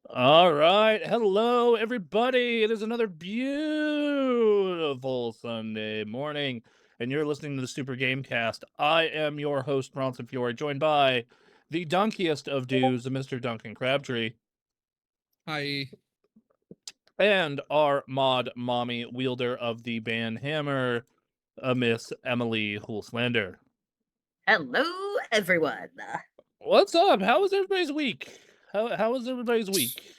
All right. Hello, everybody. It is another beautiful Sunday morning, and you're listening to the Super Gamecast. I am your host, Bronson Fiore, joined by the donkiest of dudes, Mr. Duncan Crabtree, Hi. and our mod mommy wielder of the band Hammer, Miss Emily Hulslander. Hello, everyone. What's up? How was everybody's week? How was everybody's week?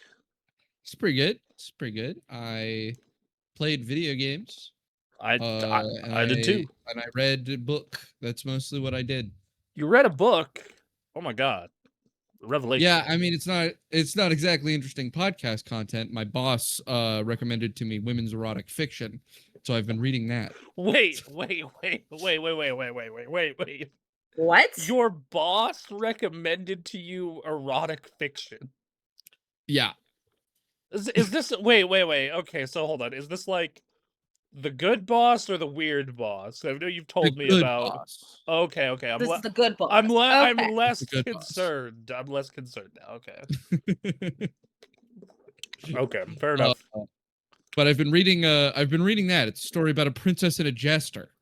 It's pretty good. It's pretty good. I played video games. I did too. And I read a book. That's mostly what I did. You read a book? Oh my god. Revelation. Yeah, I mean it's not exactly interesting podcast content. My boss recommended to me women's erotic fiction. So I've been reading that. Wait. What? Your boss recommended to you erotic fiction. Yeah. Is this wait. Okay, so hold on. Is this like the good boss or the weird boss? I know you've told me about. Boss. Okay. This is the good boss. I'm less The good concerned. Boss. I'm less concerned now. Okay. Okay, fair enough. But I've been reading that. It's a story about a princess and a jester.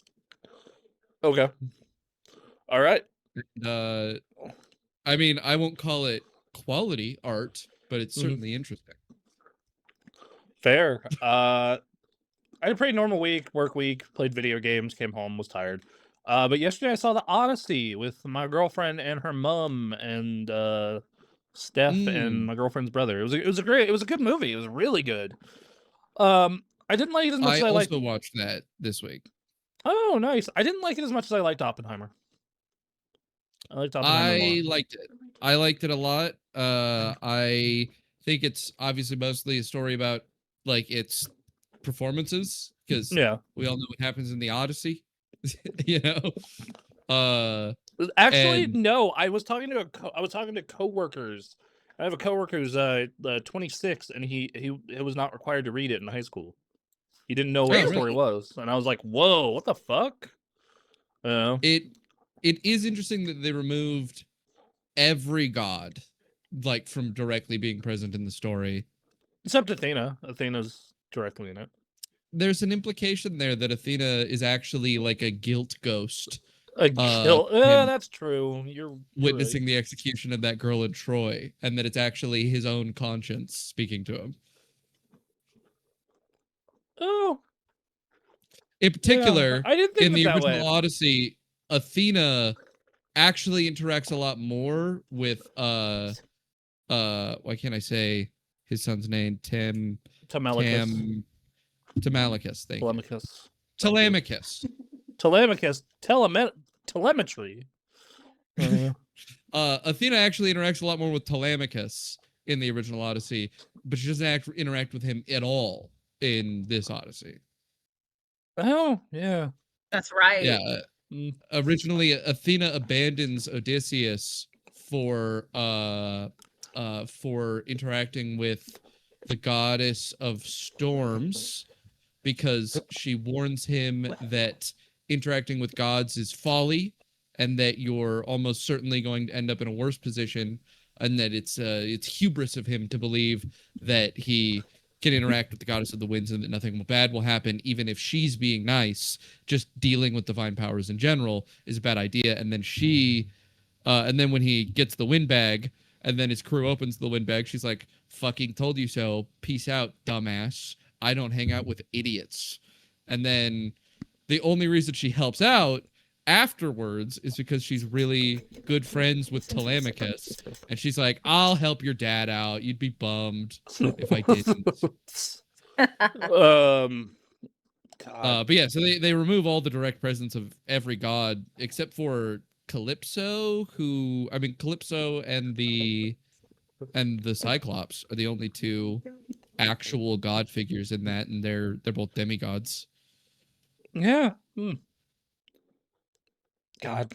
Okay. All right. I mean, I won't call it quality art, but it's certainly interesting. Fair. I had a pretty normal work week, played video games, came home, was tired. But yesterday I saw The Odyssey with my girlfriend and her mom and Steph and my girlfriend's brother. It was a good movie. It was really good. I didn't like it as much as I liked. I also watched that this week. Oh, nice. I didn't like it as much as I liked Oppenheimer. I liked Oppenheimer more. I liked it a lot. I think it's obviously mostly a story about like its performances, because we all know what happens in the Odyssey. You know. Actually, no. I was talking to coworkers. I have a coworker who's 26, and he was not required to read it in high school. He didn't know what the story was, and I was like, "Whoa, what the fuck?" It is interesting that they removed every god, like, from directly being present in the story, except Athena. Athena's directly in it. There's an implication there that Athena is actually like a guilt ghost. A guilt? That's true. You're witnessing right. The execution of that girl in Troy, and that it's actually his own conscience speaking to him. Oh. In particular, I didn't think in the original way. Odyssey, Athena actually interacts a lot more with why can't I say his son's name? Telemachus. Telemetry. Athena actually interacts a lot more with Telemachus in the original Odyssey, but she doesn't interact with him at all in this Odyssey. Oh, yeah. That's right. Yeah. Originally, Athena abandons Odysseus for interacting with the goddess of storms, because she warns him that interacting with gods is folly, and that you're almost certainly going to end up in a worse position, and that it's hubris of him to believe that he can interact with the goddess of the winds and that nothing bad will happen, even if she's being nice. Just dealing with divine powers in general is a bad idea. And then and then when he gets the windbag, and then his crew opens the windbag, she's like, "Fucking told you so. Peace out, dumbass. I don't hang out with idiots." And then the only reason she helps out afterwards is because she's really good friends with Telemachus, and she's like, "I'll help your dad out. You'd be bummed if I didn't." But yeah, so they remove all the direct presence of every god except for Calypso, Calypso and the Cyclops are the only two actual god figures in that, and they're both demigods. Yeah. God,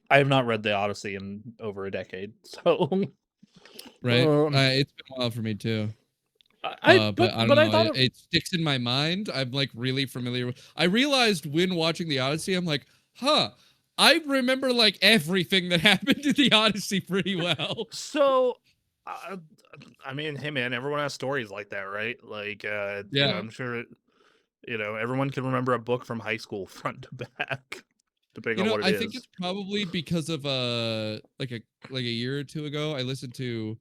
I have not read the Odyssey in over a decade, so right. It's been a while for me too. But I don't know. It sticks in my mind. I'm like really familiar with. I realized when watching the Odyssey, I'm like, I remember like everything that happened in the Odyssey pretty well. So Uh, I mean, hey man, everyone has stories like that, right? Like, Yeah. I'm sure everyone can remember a book from high school front to back, depending You on know, what it I think is. it's probably because of like a year or two ago, I listened to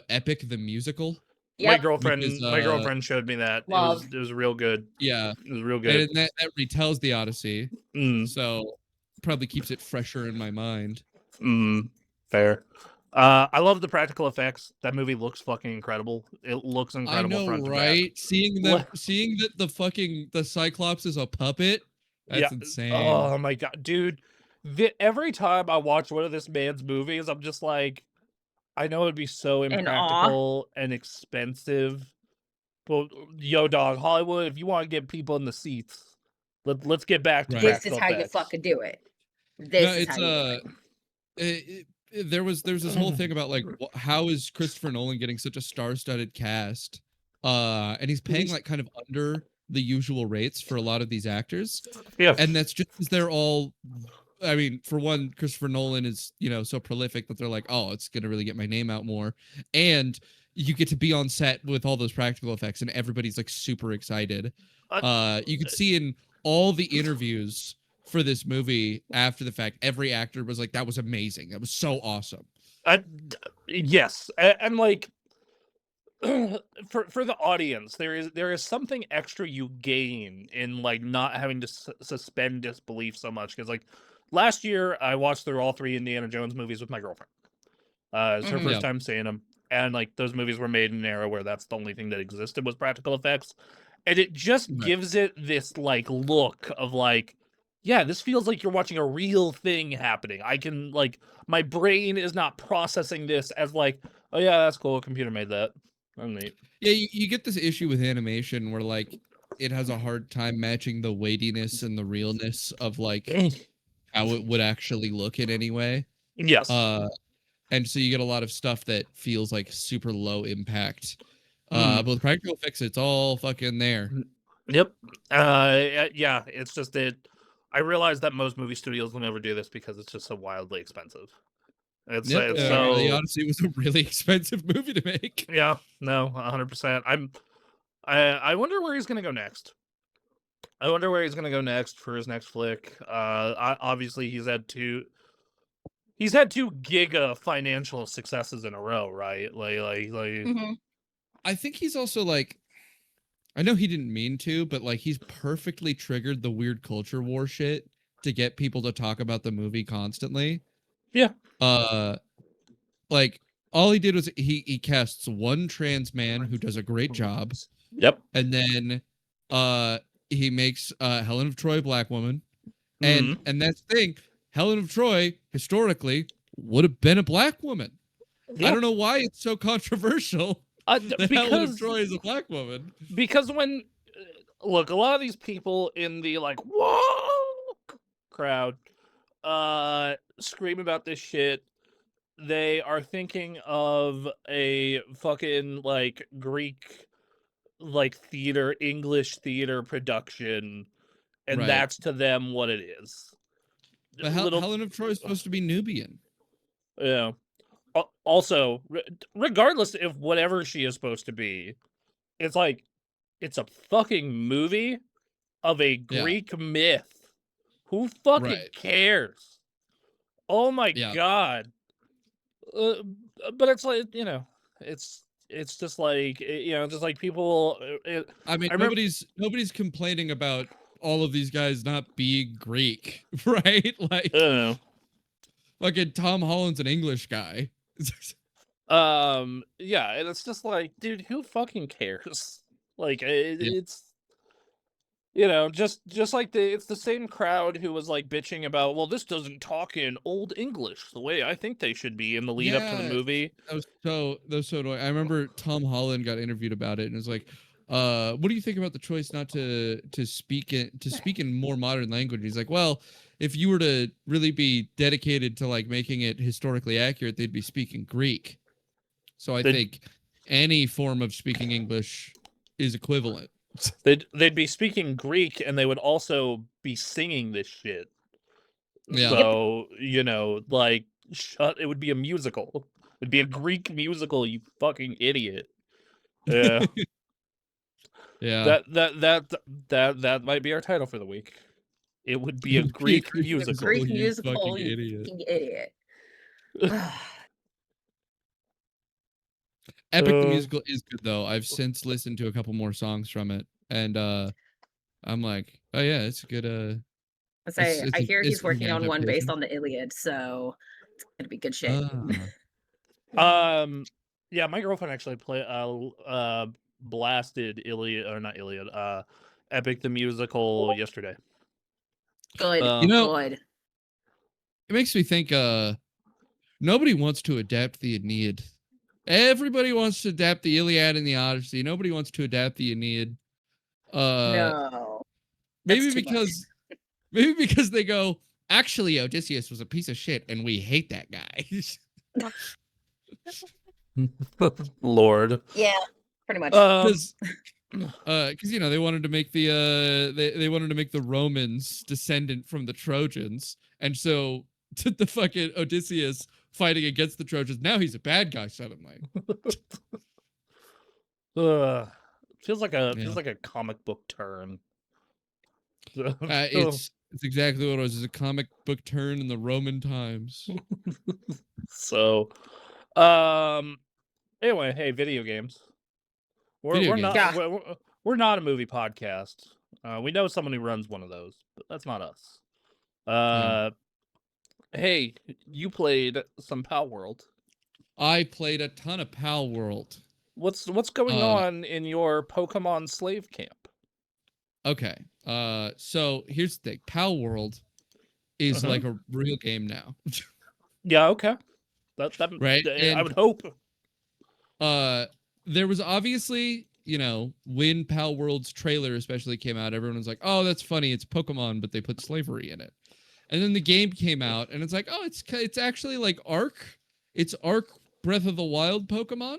Epic the Musical My Yep. because girlfriend showed me that. Love. It was real good. yeah, It was real and good. that retells the Odyssey, Mm, so probably keeps it fresher in my mind. fair. I love the practical effects. That movie looks fucking incredible. It looks I incredible know, front to back. right? Seeing that the Cyclops is a puppet, Yeah. that's insane. Oh my god, dude. Every time I watch one of this man's movies, I'm just like, I know it'd be so In awe. impractical and expensive. But yo, dog, Hollywood, if you want to get people in the seats, let's get back to Right. This is practical how you effects. fucking do it. No, This is it's how you do it. there's this whole thing about like how is Christopher Nolan getting such a star-studded cast, and he's paying like kind of under the usual rates for a lot of these actors, Yeah. and that's just because they're all, I mean, for one, Christopher Nolan is so prolific that they're like, oh, it's gonna really get my name out more, and you get to be on set with all those practical effects, and everybody's like super excited. You could see in all the interviews for this movie after the fact, every actor was like, that was amazing, that was so awesome. Yes, and like for the audience, there is something extra you gain in like not having to suspend disbelief so much. Because like last year, I watched through all 3 Indiana Jones movies with my girlfriend. It's her Mhm. first Yeah. time seeing them, and like those movies were made in an era where that's the only thing that existed was practical effects, and it just Right. gives it this like look of like, yeah, this feels like you're watching a real thing happening. I can like my brain is not processing this as like, oh yeah, that's cool, a computer made that. Oh, neat. Yeah, you get this issue with animation where like it has a hard time matching the weightiness and the realness of like how it would actually look in any way. Yes. And so you get a lot of stuff that feels like super low impact. Mm. But with practical effects, it's all fucking there. Yep. Yeah, it's just that I realize that most movie studios will never do this because it's just so wildly expensive. It's Yep. it's Yeah. The so Odyssey was a really expensive movie to make. yeah, no, 100%. I wonder where he's gonna go next. I wonder where he's gonna go next for his next flick. Obviously he's had two giga financial successes in a row, right? Like Mhm. I think he's also like, I know he didn't mean to, but like he's perfectly triggered the weird culture war shit to get people to talk about the movie constantly. Yeah. Like all he did was he casts one trans man who does a great job, Yep. and then he makes Helen of Troy a black woman. Mhm. And that's the thing, Helen of Troy historically would have been a black woman. Yeah. I don't know why it's so controversial that Helen of Because Troy is a black woman. when look, a lot of these people in the like whoa crowd scream about this shit, they are thinking of a fucking like Greek like English theater production, and Right. that's to them what it is. But Little Helen of Troy is supposed to be Nubian. yeah. Also, regardless of whatever she is supposed to be, it's like it's a fucking movie of a Yeah. Greek myth. Who fucking Right. cares? Oh my Yeah. god. But it's like, it's just like, just like people. I mean, I remember. nobody's complaining about all of these guys not being Greek, right? Like, I don't know. fucking Tom Holland's an English guy. Yeah, and it's just like, dude, who fucking cares? Like, Yeah. it's just like it's the same crowd who was like bitching about, well, this doesn't talk in old English the way I think they should be in the lead up to the Yeah, movie. that was so annoying. I remember Tom Holland got interviewed about it and was like, what do you think about the choice not to speak in more modern language? He's like, well, if you were to really be dedicated to like making it historically accurate, they'd be speaking Greek. So I think any form of speaking English is equivalent. They'd be speaking Greek, and they would also be singing this shit. Yeah. So, like, it would be a musical. It'd be a Greek musical, you fucking idiot. Yeah. Yeah. That might be our title for the week. It would be a Greek musical. Greek you musical, fucking you idiot. fucking idiot. Epic the musical is good though. I've since listened to a couple more songs from it, and I'm like, oh yeah, it's a good. I hear it's he's a good working on one based adaptation. on the Iliad, so it's gonna be good shit. Yeah, my girlfriend actually blasted Iliad or not Iliad, Epic the musical yesterday. Good, You know, good. it makes me think. Nobody wants to adapt the Aeneid. Everybody wants to adapt the Iliad and the Odyssey. Nobody wants to adapt the Aeneid. No, Maybe that's too much. because they go, actually, Odysseus was a piece of shit, and we hate that guy. Lord. Yeah, pretty much. Because you know they wanted to make the they wanted to make the Romans descendant from the Trojans, and so the fucking Odysseus fighting against the Trojans. Now he's a bad guy suddenly. Feels like a comic book turn. It's exactly what it was. It's a comic book turn in the Roman times. So, anyway, hey, video games. We're not Yeah. we're not a movie podcast. We know someone who runs one of those, but that's not us. Hey, you played some Palworld. I played a ton of Palworld. What's going on in your Pokemon slave camp? Okay. So here's the thing. Palworld is like a real game now. Yeah, okay. That right? I would hope. There was obviously, you know, when Palworld's trailer especially came out, everyone was like, "Oh, that's funny. It's Pokemon, but they put slavery in it." And then the game came out, and it's like, "Oh, it's actually like Ark. It's Ark Breath of the Wild Pokemon."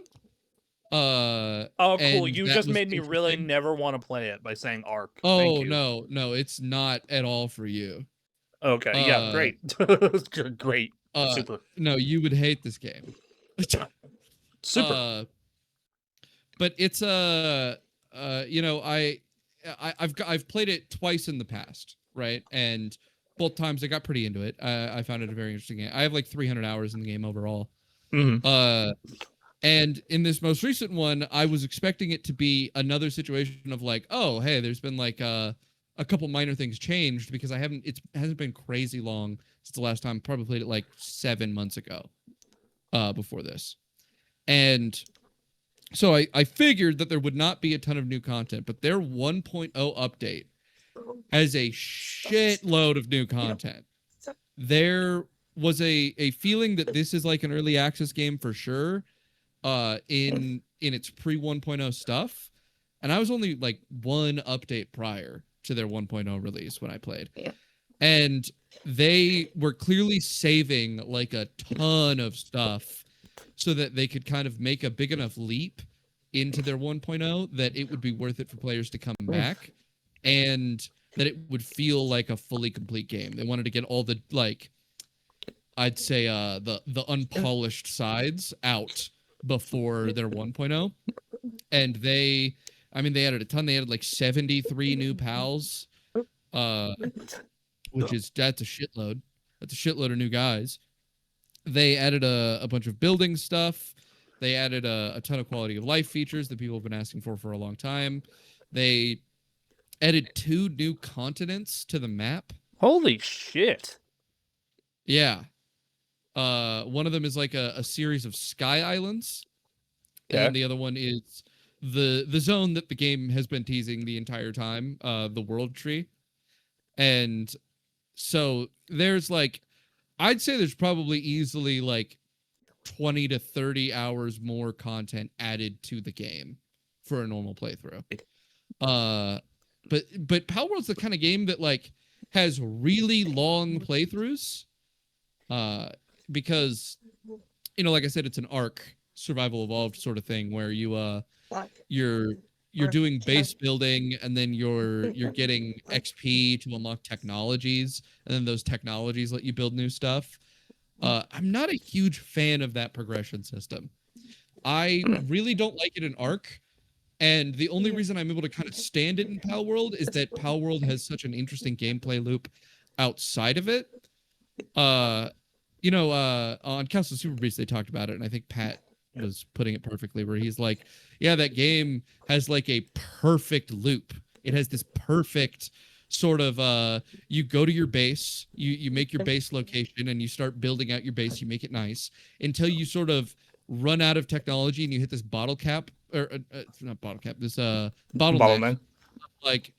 Oh, cool. You just made me really interesting. never want to play it by saying Ark. Oh, Thank you. no, it's not at all for you. Okay, yeah, great. Great. Super. No, you would hate this game. Super. But it's you know, I've played it twice in the past, right? And both times I got pretty into it. I found it a very interesting game. I have like 300 hours in the game overall. And in this most recent one, I was expecting it to be another situation of like, oh, hey, there's been like a couple minor things changed because it hasn't been crazy long since the last time. Probably played it like 7 months ago, before this. And so I figured that there would not be a ton of new content, but their 1.0 update has a shitload of new content. There was a feeling that this is like an early access game for sure, in its pre 1.0 stuff, and I was only like one update prior to their 1.0 release when I played. Yeah. And they were clearly saving like a ton of stuff so that they could kind of make a big enough leap into their 1.0 that it would be worth it for players to come back and that it would feel like a fully complete game. They wanted to get all the, like, I'd say the unpolished sides out before their 1.0. And they added a ton. They added like 73 new pals, that's a shitload. That's a shitload of new guys. They added a bunch of building stuff. They added a ton of quality of life features that people have been asking for a long time. They added 2 new continents to the map. Holy shit. Yeah. One of them is like a series of sky islands. Okay. And then the other one is the zone that the game has been teasing the entire time, the world tree. And so there's like, I'd say there's probably easily like 20 to 30 hours more content added to the game for a normal playthrough. But Palworld's the kind of game that like has really long playthroughs, because, you know, like I said, it's an Ark survival evolved sort of thing where you're doing base building, and then you're getting XP to unlock technologies, and then those technologies let you build new stuff. I'm not a huge fan of that progression system. I really don't like it in Arc. And the only reason I'm able to kind of stand it in Palworld is that Palworld has such an interesting gameplay loop outside of it. On Castle Super Beast, they talked about it, and I think Pat was putting it perfectly, where he's like, yeah, that game has like a perfect loop. It has this perfect sort of you go to your base, you make your base location, and you start building out your base, you make it nice until you sort of run out of technology and you hit this bottle cap, or not bottle cap, this bottleneck. Like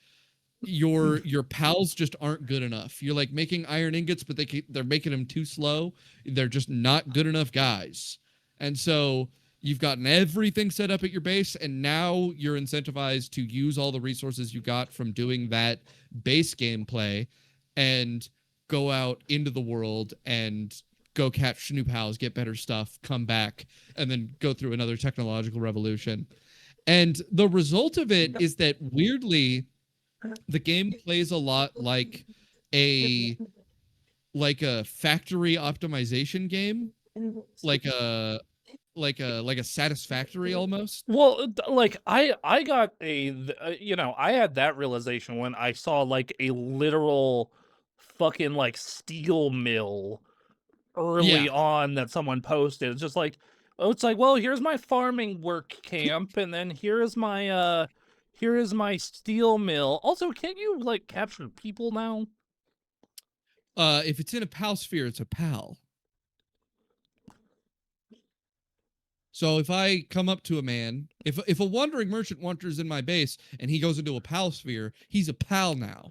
your pals just aren't good enough. You're like making iron ingots, but they're making them too slow. They're just not good enough guys. And so you've gotten everything set up at your base, and now you're incentivized to use all the resources you got from doing that base gameplay and go out into the world and go catch new pals, get better stuff, come back, and then go through another technological revolution. And the result of it is that, weirdly, the game plays a lot like a factory optimization game, like a Satisfactory almost. Well, like I got I had that realization when I saw like a literal fucking like steel mill early on that someone posted. It's just like, oh, it's like, well, here's my farming work camp, and then here is my steel mill. Also, can't you like capture people now? If it's in a pal sphere, it's a pal. So if I come up to a man, if a wandering merchant wanders in my base and he goes into a pal sphere, he's a pal now.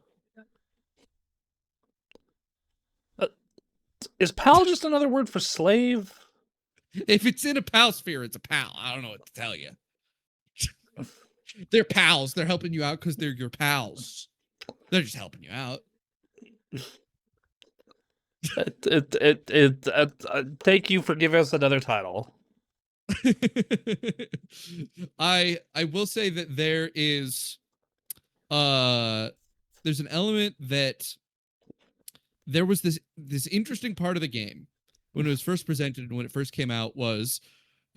Is pal just another word for slave? If it's in a pal sphere, it's a pal. I don't know what to tell you. They're pals. They're helping you out because they're your pals. They're just helping you out. Thank you for giving us another title. I will say that there's an element that there was this interesting part of the game when it was first presented and when it first came out was,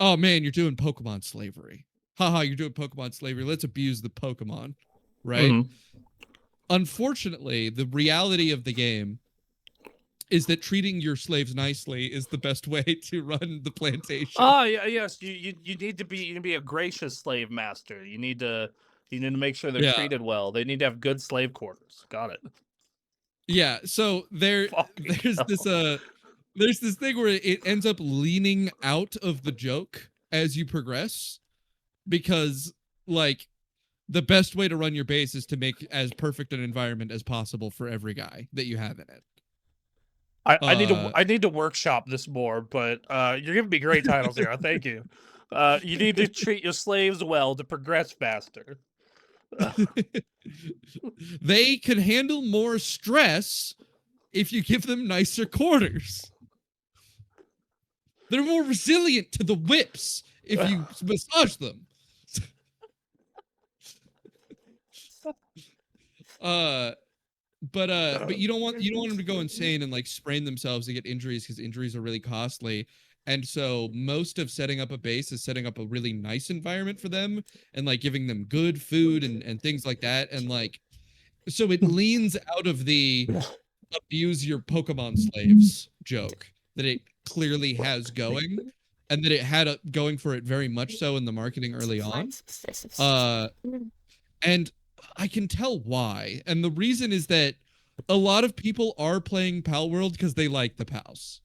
oh man, you're doing Pokemon slavery. Haha, you're doing Pokemon slavery. Let's abuse the Pokemon, right? Mm-hmm. Unfortunately, the reality of the game is that treating your slaves nicely is the best way to run the plantation. Ah, yes. You need to be a gracious slave master. You need to make sure they're treated well. They need to have good slave quarters. Got it. Yeah. So there's this thing where it ends up leaning out of the joke as you progress, because like the best way to run your base is to make as perfect an environment as possible for every guy that you have in it. I need to workshop this more, but you're giving me great titles here. Thank you. You need to treat your slaves well to progress faster. They can handle more stress if you give them nicer quarters. They're more resilient to the whips if you massage them. But you don't want them to go insane and like sprain themselves and get injuries, because injuries are really costly. And so most of setting up a base is setting up a really nice environment for them and like giving them good food and things like that. And like, so it leans out of the abuse your Pokemon slaves joke that it clearly has going, and that it had going for it very much so in the marketing early on. And I can tell why. And the reason is that a lot of people are playing Palworld because they like the pals.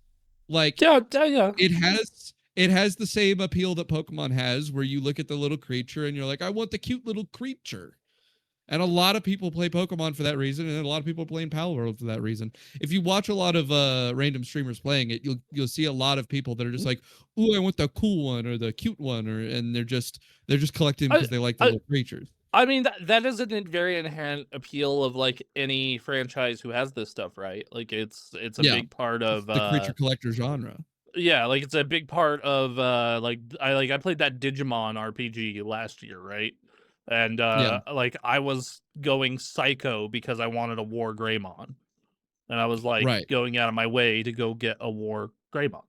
Like, yeah. It has the same appeal that Pokemon has, where you look at the little creature and you're like, I want the cute little creature. And a lot of people play Pokemon for that reason, and a lot of people are playing Palworld for that reason. If you watch a lot of random streamers playing it, you'll see a lot lot of people that are just like, "Ooh, I want the cool one or the cute one," and they're just collecting because they like the little creatures. I mean, that is a very inherent appeal of like any franchise who has this stuff, right? Like it's a big part of the creature collector genre. Yeah, like it's a big part of I played that Digimon RPG last year, right? And like I was going psycho because I wanted a War Greymon. And I was like going out of my way to go get a War Greymon.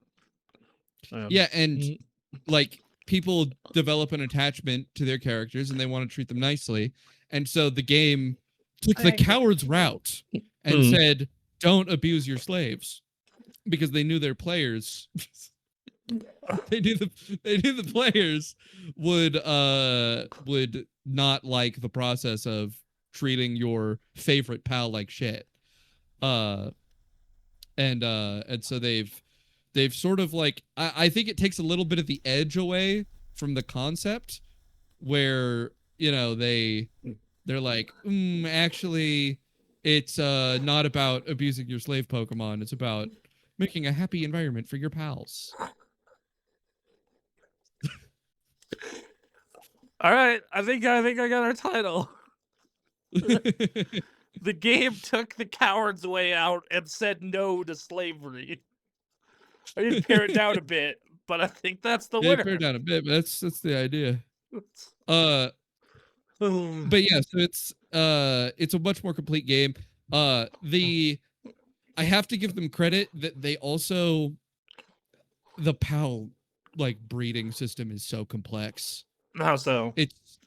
Yeah, and like people develop an attachment to their characters and they want to treat them nicely. And so the game took the coward's route and said, don't abuse your slaves, because they knew their players they knew the players would not like the process of treating your favorite pal like shit. And so they've sort of like, I think it takes a little bit of the edge away from the concept, where, you know, they're like, actually it's not about abusing your slave Pokemon, it's about making a happy environment for your pals. All right, I think I got our title. The game took the coward's way out and said no to slavery. I did pare it down a bit, but I think that's the winner. Pare it down a bit, but that's the idea. But yeah, so it's a much more complete game. I have to give them credit that they also, the PAL like breeding system is so complex. How so? It's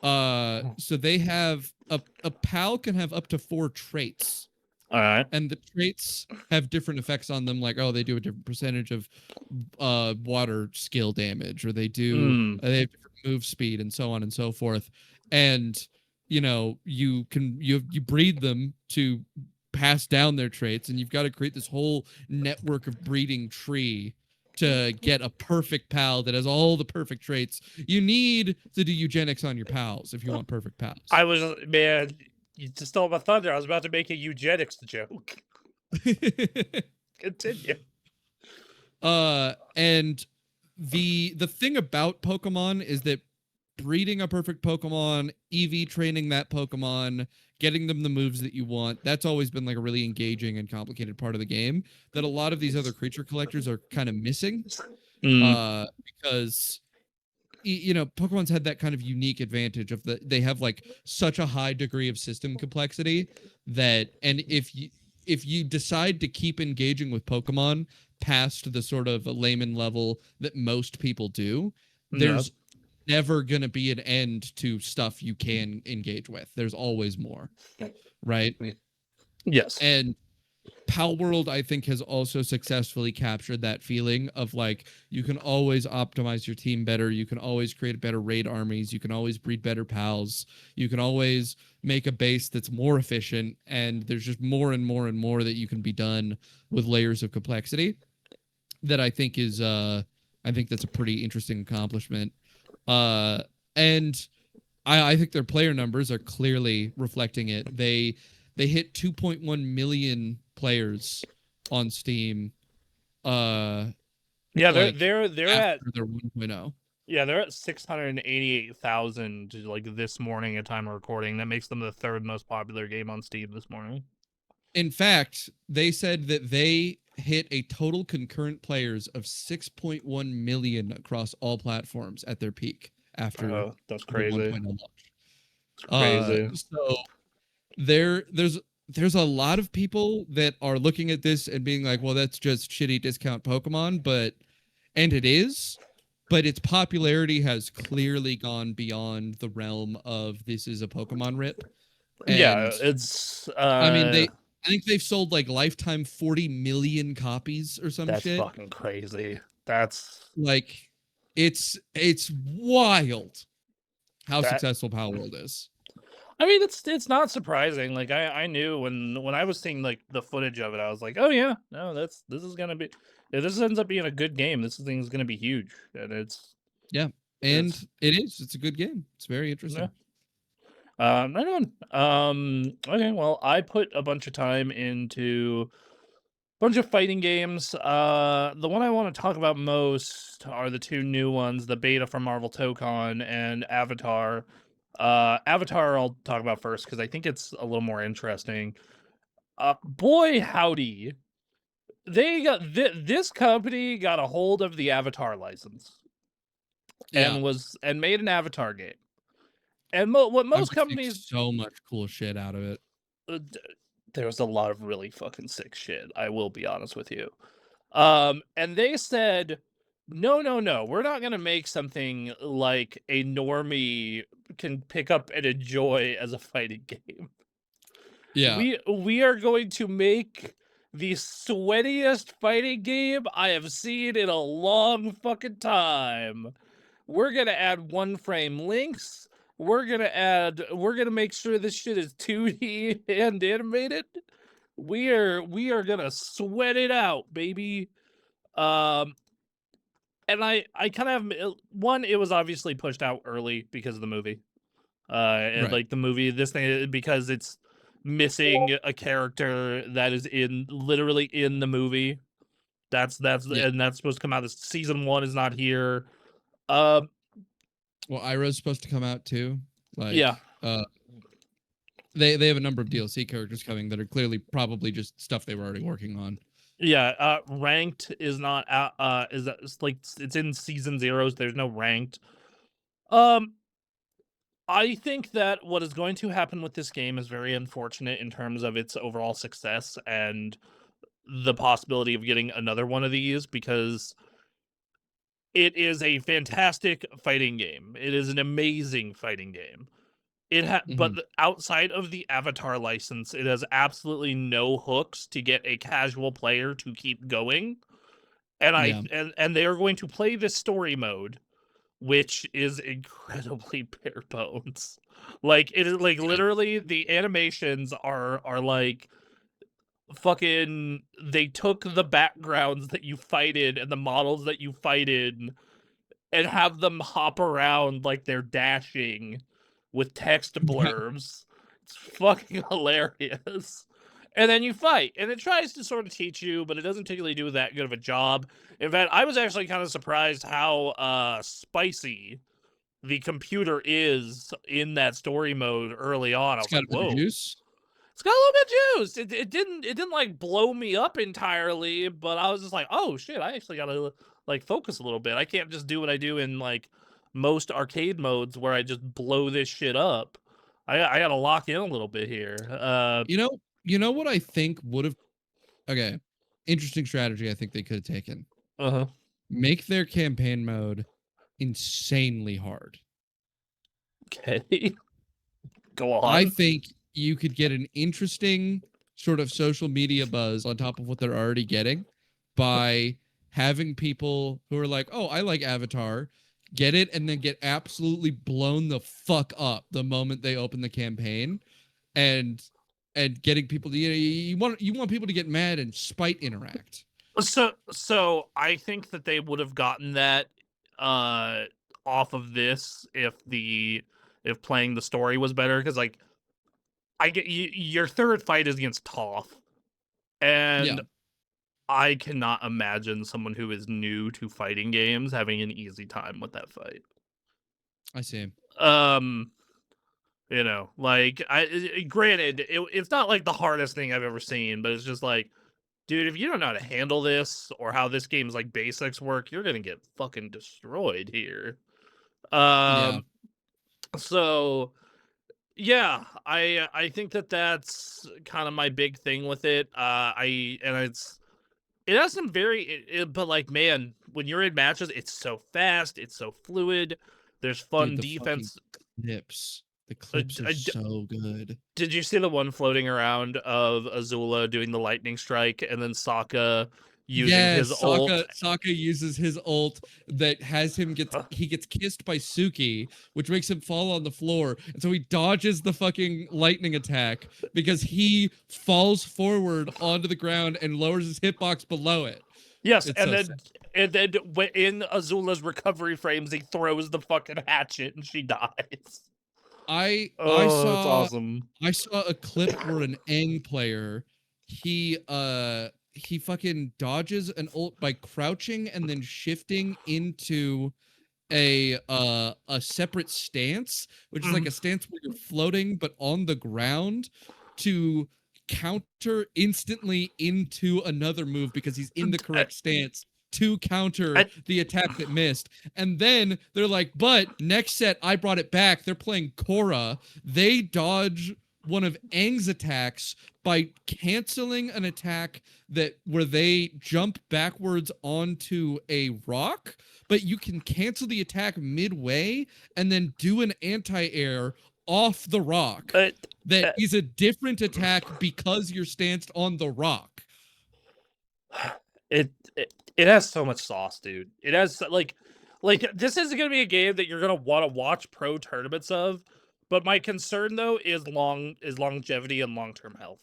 so they have a PAL can have up to 4 traits. All right. And the traits have different effects on them, like, oh, they do a different percentage of water skill damage, or they do they have different move speed, and so on and so forth. And you know, you breed them to pass down their traits, and you've got to create this whole network of breeding tree to get a perfect pal that has all the perfect traits. You need to do eugenics on your pals if you want perfect pals. You just stole my thunder. I was about to make a eugenics joke. Continue. And the thing about Pokemon is that breeding a perfect Pokemon, EV training that Pokemon, getting them the moves that you want, that's always been like a really engaging and complicated part of the game that a lot of these other creature collectors are kind of missing. Because you know, Pokemon's had that kind of unique advantage of they have like such a high degree of system complexity that, and if you decide to keep engaging with Pokemon past the sort of layman level that most people do, there's never going to be an end to stuff you can engage with. There's always more, right? Yes. And Palworld, I think, has also successfully captured that feeling of like, you can always optimize your team better. You can always create better raid armies. You can always breed better pals. You can always make a base that's more efficient. And there's just more and more and more that you can be done with layers of complexity that I think is, I think that's a pretty interesting accomplishment. And I think their player numbers are clearly reflecting it. They hit 2.1 million players on Steam. Yeah, they're at their 1.0. Yeah, they're at 688,000 like this morning at time of recording. That makes them the 3rd most popular game on Steam this morning. In fact, they said that they hit a total concurrent players of 6.1 million across all platforms at their peak after that's crazy. 1.0 launch. It's crazy. So there's a lot of people that are looking at this and being like, well, that's just shitty discount Pokemon, and it is, but its popularity has clearly gone beyond the realm of this is a Pokemon rip. And yeah, it's I mean, I think they've sold like lifetime 40 million copies or some shit. That's fucking crazy. That's like, it's wild how successful Palworld is. I mean, it's not surprising. Like I knew when I was seeing like the footage of it, I was like, oh yeah, no, this is gonna be, if this ends up being a good game, this thing's gonna be huge, and it's it's a good game. It's very interesting. Yeah. Right on. Okay, well, I put a bunch of time into a bunch of fighting games. The one I want to talk about most are the 2 new ones, the beta from Marvel Tokon and Avatar. Avatar I'll talk about first because I think it's a little more interesting. Boy howdy, they got this company got a hold of the Avatar license and made an Avatar game. And what most companies, so much cool shit out of it. There was a lot of really fucking sick shit. I will be honest with you. And they said, no, no, no, we're not gonna make something like a normie can pick up and enjoy as a fighting game. Yeah. We are going to make the sweatiest fighting game I have seen in a long fucking time. We're gonna add one frame links. We're gonna make sure this shit is 2D and animated. We are gonna sweat it out, baby. Um and I kind of one, it was obviously pushed out early because of the movie. And Right. like the movie, this thing, because it's missing a character that is literally in the movie. That's Yeah. and that's supposed to come out. This season 1 is not here. Um, Well, Iroh's supposed to come out too. Like, yeah, they have a number of DLC characters coming that are clearly probably just stuff they were already working on. yeah. Ranked is not out. It's like it's in season 0s. There's no ranked. I think that what is going to happen with this game is very unfortunate in terms of its overall success and the possibility of getting another one of these, because it is a fantastic fighting game. It is an amazing fighting game. But outside of the Avatar license, it has absolutely no hooks to get a casual player to keep going. And Yeah. and they are going to play this story mode, which is incredibly bare bones. Like, it is like literally the animations are like fucking, they took the backgrounds that you fight in and the models that you fight in and have them hop around like they're dashing with text blurbs. It's fucking hilarious. And then you fight, and it tries to sort of teach you, but it doesn't particularly do that good of a job. In fact, I was actually kind of surprised how spicy the computer is in that story mode early on. I It's was got like, a bit of whoa. juice. It's got a little bit of juice. It didn't like blow me up entirely, but I was just like, oh shit, I actually gotta like focus a little bit. I can't just do what I do in like most arcade modes where I just blow this shit up. I gotta lock in a little bit here. You know what I think would have okay. Interesting strategy I think they could have taken. Uh-huh. Make their campaign mode insanely hard. Okay. Go on. I think you could get an interesting sort of social media buzz on top of what they're already getting by having people who are like, oh, I like Avatar, get it, and then get absolutely blown the fuck up the moment they open the campaign, and getting people to, you want people to get mad and spite interact. So I think that they would have gotten that off of this if playing the story was better, because like I get your third fight is against Toph, and Yeah. I cannot imagine someone who is new to fighting games having an easy time with that fight. I see. You know, like granted, it's not like the hardest thing I've ever seen, but it's just like, dude, if you don't know how to handle this or how this game's like basics work, you're gonna get fucking destroyed here. Yeah. So yeah, I think that that's kind of my big thing with it. It has some but like, man, when you're in matches, it's so fast, it's so fluid. There's fun Dude, the defense. The clips are so good. Did you see the one floating around of Azula doing the lightning strike and then Sokka using his ult? Sokka uses his ult that has him he gets kissed by Suki, which makes him fall on the floor, and so he dodges the fucking lightning attack because he falls forward onto the ground and lowers his hitbox below it. Yes, and then in Azula's recovery frames, he throws the fucking hatchet and she dies. I that's saw awesome. I saw a clip where an Aang player, he fucking dodges an ult by crouching and then shifting into a separate stance, which is like a stance where you're floating but on the ground, to counter instantly into another move because he's in the correct stance to counter the attack that missed. And then they're like, but next set I brought it back. They're playing Korra. They dodge one of Aang's attacks by canceling an attack where they jump backwards onto a rock, but you can cancel the attack midway and then do an anti-air off the rock. That is a different attack because you're stanced on the rock. It has so much sauce, dude. It has like this isn't gonna be a game that you're gonna want to watch pro tournaments of. But my concern though is longevity and long-term health.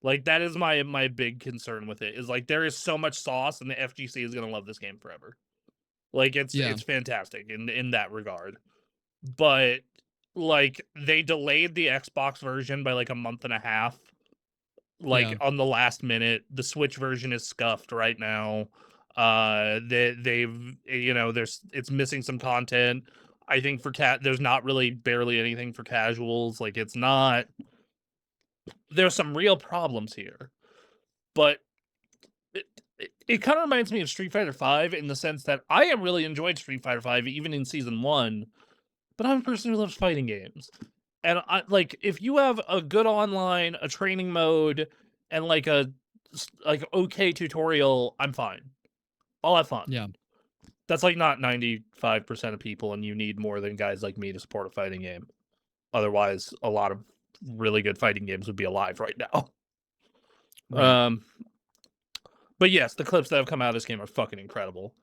Like that is my big concern with it. Is like there is so much sauce, and the FGC is gonna love this game forever. Like it's fantastic in that regard. But like they delayed the Xbox version by like a month and a half. Like on the last minute, the Switch version is scuffed right now. They've it's missing some content. I think for there's not really barely anything for casuals. Like it's not. There's some real problems here, but it kind of reminds me of Street Fighter V in the sense that I have really enjoyed Street Fighter V even in Season 1, but I'm a person who loves fighting games. And I like if you have a good online, a training mode, and like okay tutorial, I'm fine. I'll have fun. Yeah. That's like not 95% of people, and you need more than guys like me to support a fighting game. Otherwise, a lot of really good fighting games would be alive right now. Right. But yes, the clips that have come out of this game are fucking incredible.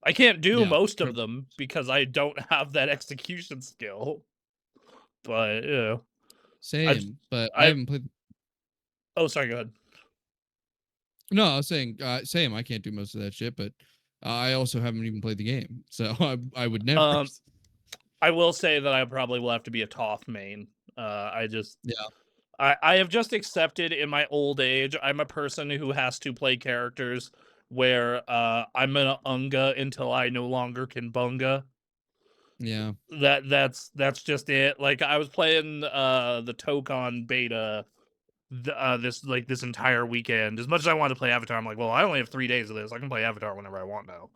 I can't do most of them because I don't have that execution skill. But same. But I haven't played. Oh, sorry. Go ahead. No, I was saying same. I can't do most of that shit, but I also haven't even played the game, so I would never. I will say that I probably will have to be a Toph main. I have just accepted in my old age, I'm a person who has to play characters where I'm gonna unga until I no longer can bunga. Yeah. That's just it. Like I was playing the Tokon beta this entire weekend. As much as I wanted to play Avatar, I'm like, well, I only have 3 days of this. I can play Avatar whenever I want now.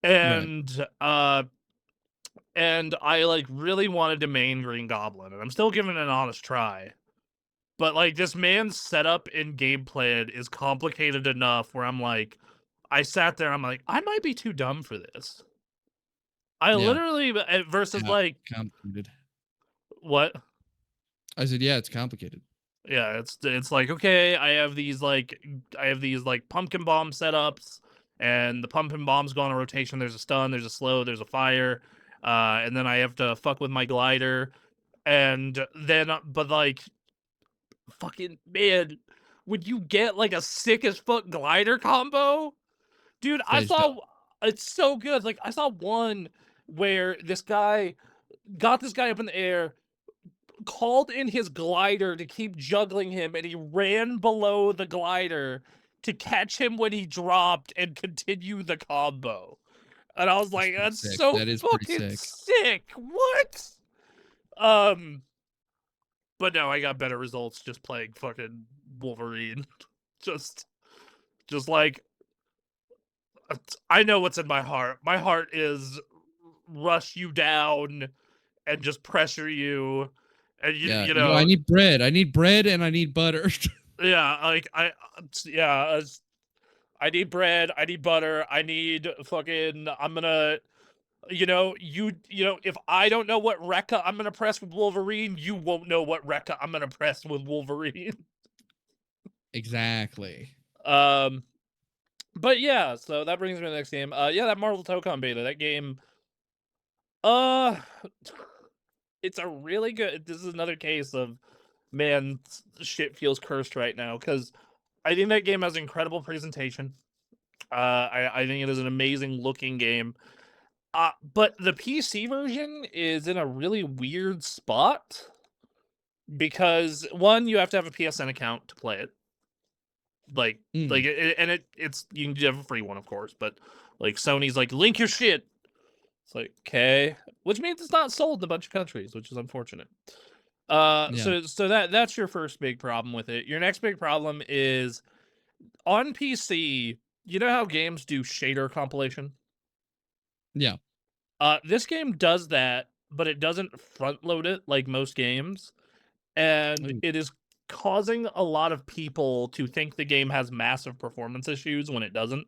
And and I like really wanted to main Green Goblin, and I'm still giving it an honest try. But like this man's setup and gameplay is complicated enough where I'm like, I sat there, I'm like, I might be too dumb for this. Literally versus like complicated. What? I said, yeah, it's complicated. Yeah, it's like, okay, I have these pumpkin bomb setups, and the pumpkin bombs go on a rotation. There's a stun, there's a slow, there's a fire, and then I have to fuck with my glider, and then but like, fucking man, would you get like a sick as fuck glider combo, dude? It's so good. Like I saw one where this guy got this guy up in the air, called in his glider to keep juggling him, and he ran below the glider to catch him when he dropped and continue the combo. And I was like, that's sick. So that is fucking sick. What? But no, I got better results just playing fucking Wolverine. just like, I know what's in my heart. My heart is rush you down and just pressure you. And you know, I need bread. I need bread and I need butter. Yeah, like I need bread. I need butter. I need fucking. I'm gonna, if I don't know what Rekka I'm gonna press with Wolverine, you won't know what Rekka I'm gonna press with Wolverine. Exactly. But yeah, so that brings me to the next game. That Marvel Tokon beta. That game. It's a really good. This is another case of, man, shit feels cursed right now, because I think that game has incredible presentation. I think it is an amazing looking game. But the PC version is in a really weird spot because, one, you have to have a PSN account to play it. It's you can have a free one, of course, but like Sony's like, link your shit. It's like, okay, which means it's not sold in a bunch of countries, which is unfortunate. So that's your first big problem with it. Your next big problem is on PC. You know how games do shader compilation? Yeah. This game does that, but it doesn't front load it like most games. and Ooh. it is causing a lot of people to think the game has massive performance issues when it doesn't.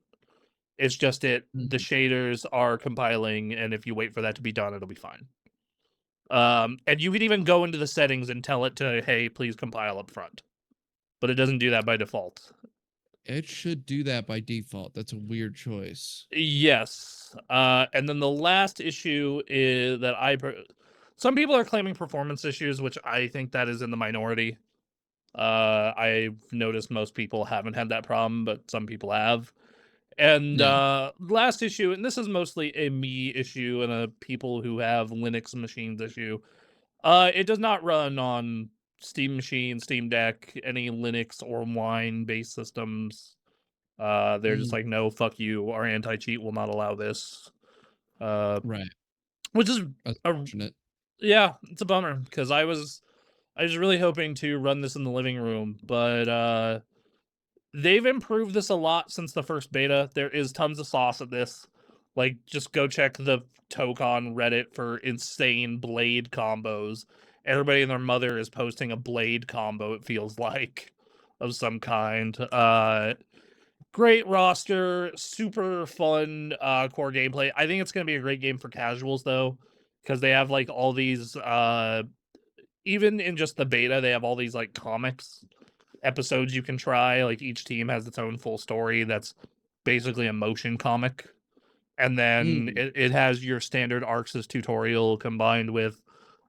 It's just the shaders are compiling, and if you wait for that to be done, it'll be fine. And you can even go into the settings and tell it to, hey, please compile up front. But it doesn't do that by default. It should do that by default. That's a weird choice. Yes. And then the last issue is that some people are claiming performance issues, which I think that is in the minority. I've noticed most people haven't had that problem, but some people have. And last issue, and this is mostly a me issue and a people who have Linux machines issue. It does not run on Steam Machine, Steam Deck, any Linux or Wine-based systems. They're just like, no, fuck you. Our anti-cheat will not allow this. Right. Which is unfortunate. Yeah, it's a bummer because I was really hoping to run this in the living room, but they've improved this a lot since the first beta. There is tons of sauce at this. Like, just go check the Tokon Reddit for insane blade combos. Everybody and their mother is posting a blade combo, it feels like, of some kind. Great roster, super fun core gameplay. I think it's going to be a great game for casuals, though, because they have, like, all these... even in just the beta, they have all these, like, comics episodes you can try. Like, each team has its own full story that's basically a motion comic. And then it has your standard Arxis tutorial combined with,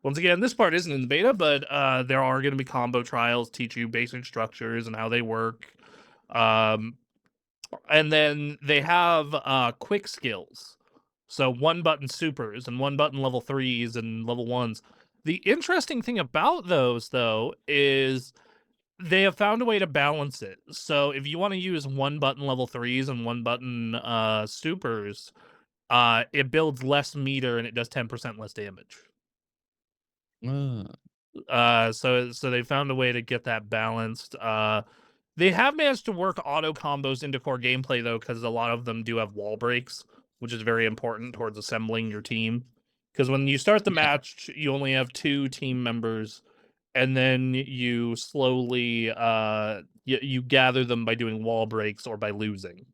once again, this part isn't in the beta, but there are going to be combo trials, teach you basic structures and how they work. And then they have quick skills. So 1-button supers and 1-button level 3s and level 1s. The interesting thing about those, though, is they have found a way to balance it. So if you want to use 1-button level 3s and 1-button supers, it builds less meter and it does 10% less damage. So they found a way to get that balanced. They have managed to work auto combos into core gameplay, though, because a lot of them do have wall breaks, which is very important towards assembling your team. Because when you start the match, you only have 2 team members, and then you slowly you gather them by doing wall breaks or by losing.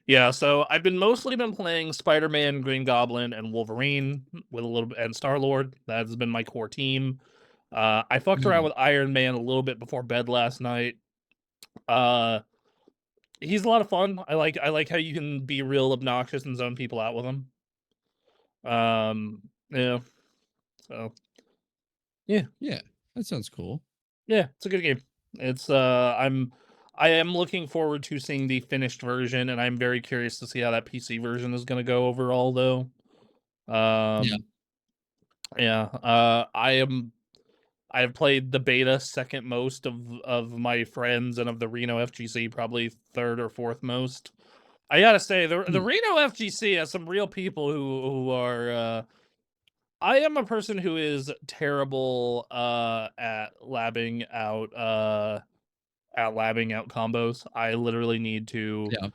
Yeah, so I've mostly been playing Spider-Man, Green Goblin, and Wolverine with a little bit, and Star-Lord. That has been my core team. I fucked around with Iron Man a little bit before bed last night. He's a lot of fun. I like how you can be real obnoxious and zone people out with him. Yeah. So yeah, that sounds cool. Yeah, it's a good game. It's I am looking forward to seeing the finished version, and I'm very curious to see how that PC version is going to go overall, though. I have played the beta second most of my friends, and of the Reno FGC probably third or fourth most. I gotta say, the Reno FGC has some real people who are. I am a person who is terrible at labbing out combos. I literally need to. Yeah.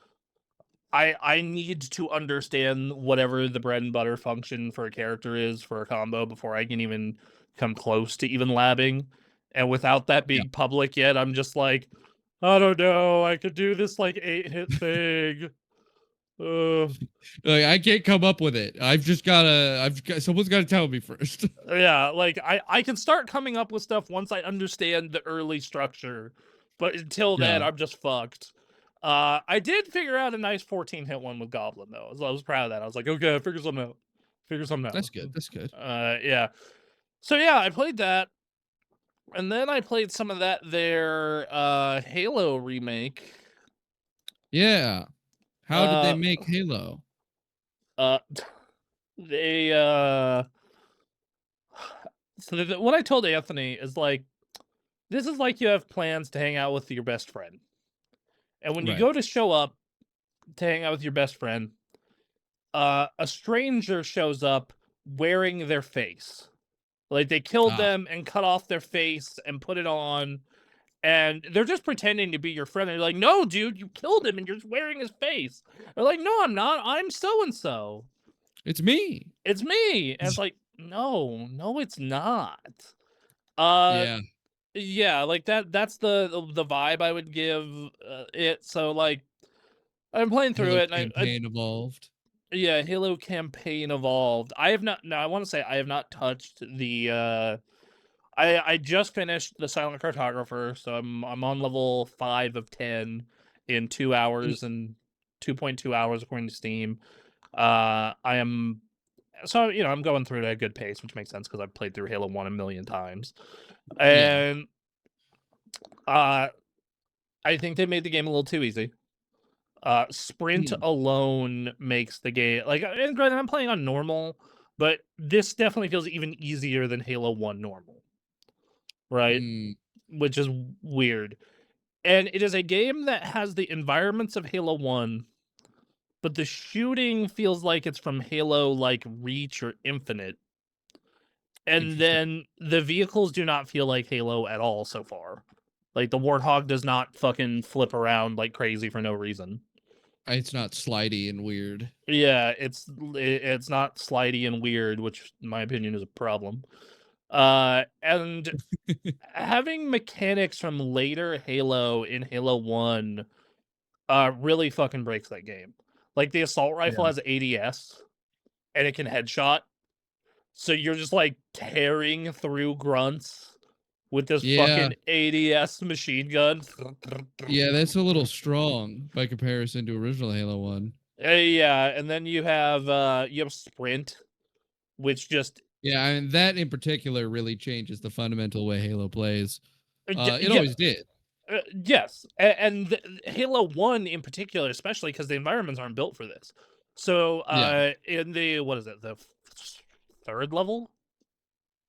I need to understand whatever the bread and butter function for a character is for a combo before I can even come close to even labbing. And without that being public yet, I'm just like, I don't know. I could do this like 8-hit thing. Like, I can't come up with it. Someone's got to tell me first. Yeah, like I can start coming up with stuff once I understand the early structure, but until then, I'm just fucked. I did figure out a nice 14-hit one with Goblin, though. I was proud of that. I was like, okay, I figured something out. That's good. That's good. Yeah. So yeah, I played that, and then I played some of their Halo remake. Yeah. How did they make Halo? They so what I told Anthony is like, this is like you have plans to hang out with your best friend. And when you go to show up to hang out with your best friend, a stranger shows up wearing their face. Like, they killed them and cut off their face and put it on, and they're just pretending to be your friend. They're like, no, dude, you killed him and you're just wearing his face. They're like, no, I'm not. I'm so-and-so. It's me. It's me. And it's like, No, it's not. Uh, Yeah, yeah, like that's the vibe I would give it. So like, I'm playing through Halo it, and I campaign evolved. yeah, Halo campaign evolved. I have not. No, I want to say I have not touched the. I just finished the Silent Cartographer, so I'm on level 5 of 10 in 2 Mm, hours and 2.2 hours according to Steam. I am so I'm going through it at a good pace, which makes sense because I've played through Halo 1 a million times, yeah. and uh, I think they made the game a little too easy. Sprint Mm, alone makes the game like, and granted, I'm playing on normal, but this definitely feels even easier than Halo 1 normal, right? mm, Which is weird. And it is a game that has the environments of Halo 1, but the shooting feels like it's from Halo like Reach or Infinite. And interesting. then the vehicles do not feel like Halo at all so far. Like the Warthog does not fucking flip around like crazy for no reason. It's not slidey and weird. Yeah, it's not slidey and weird, which in my opinion is a problem. And having mechanics from later Halo in Halo 1 really fucking breaks that game. Like the assault rifle Yeah. has ADS and it can headshot. So you're just like tearing through grunts with this Yeah, fucking ADS machine gun. yeah, that's a little strong by comparison to original Halo 1. Yeah, and then you have sprint, which just Yeah, I mean that in particular really changes the fundamental way Halo plays. It yeah, always did. yes, and Halo 1 in particular, especially because the environments aren't built for this. So, Yeah. in the what is it, the third level?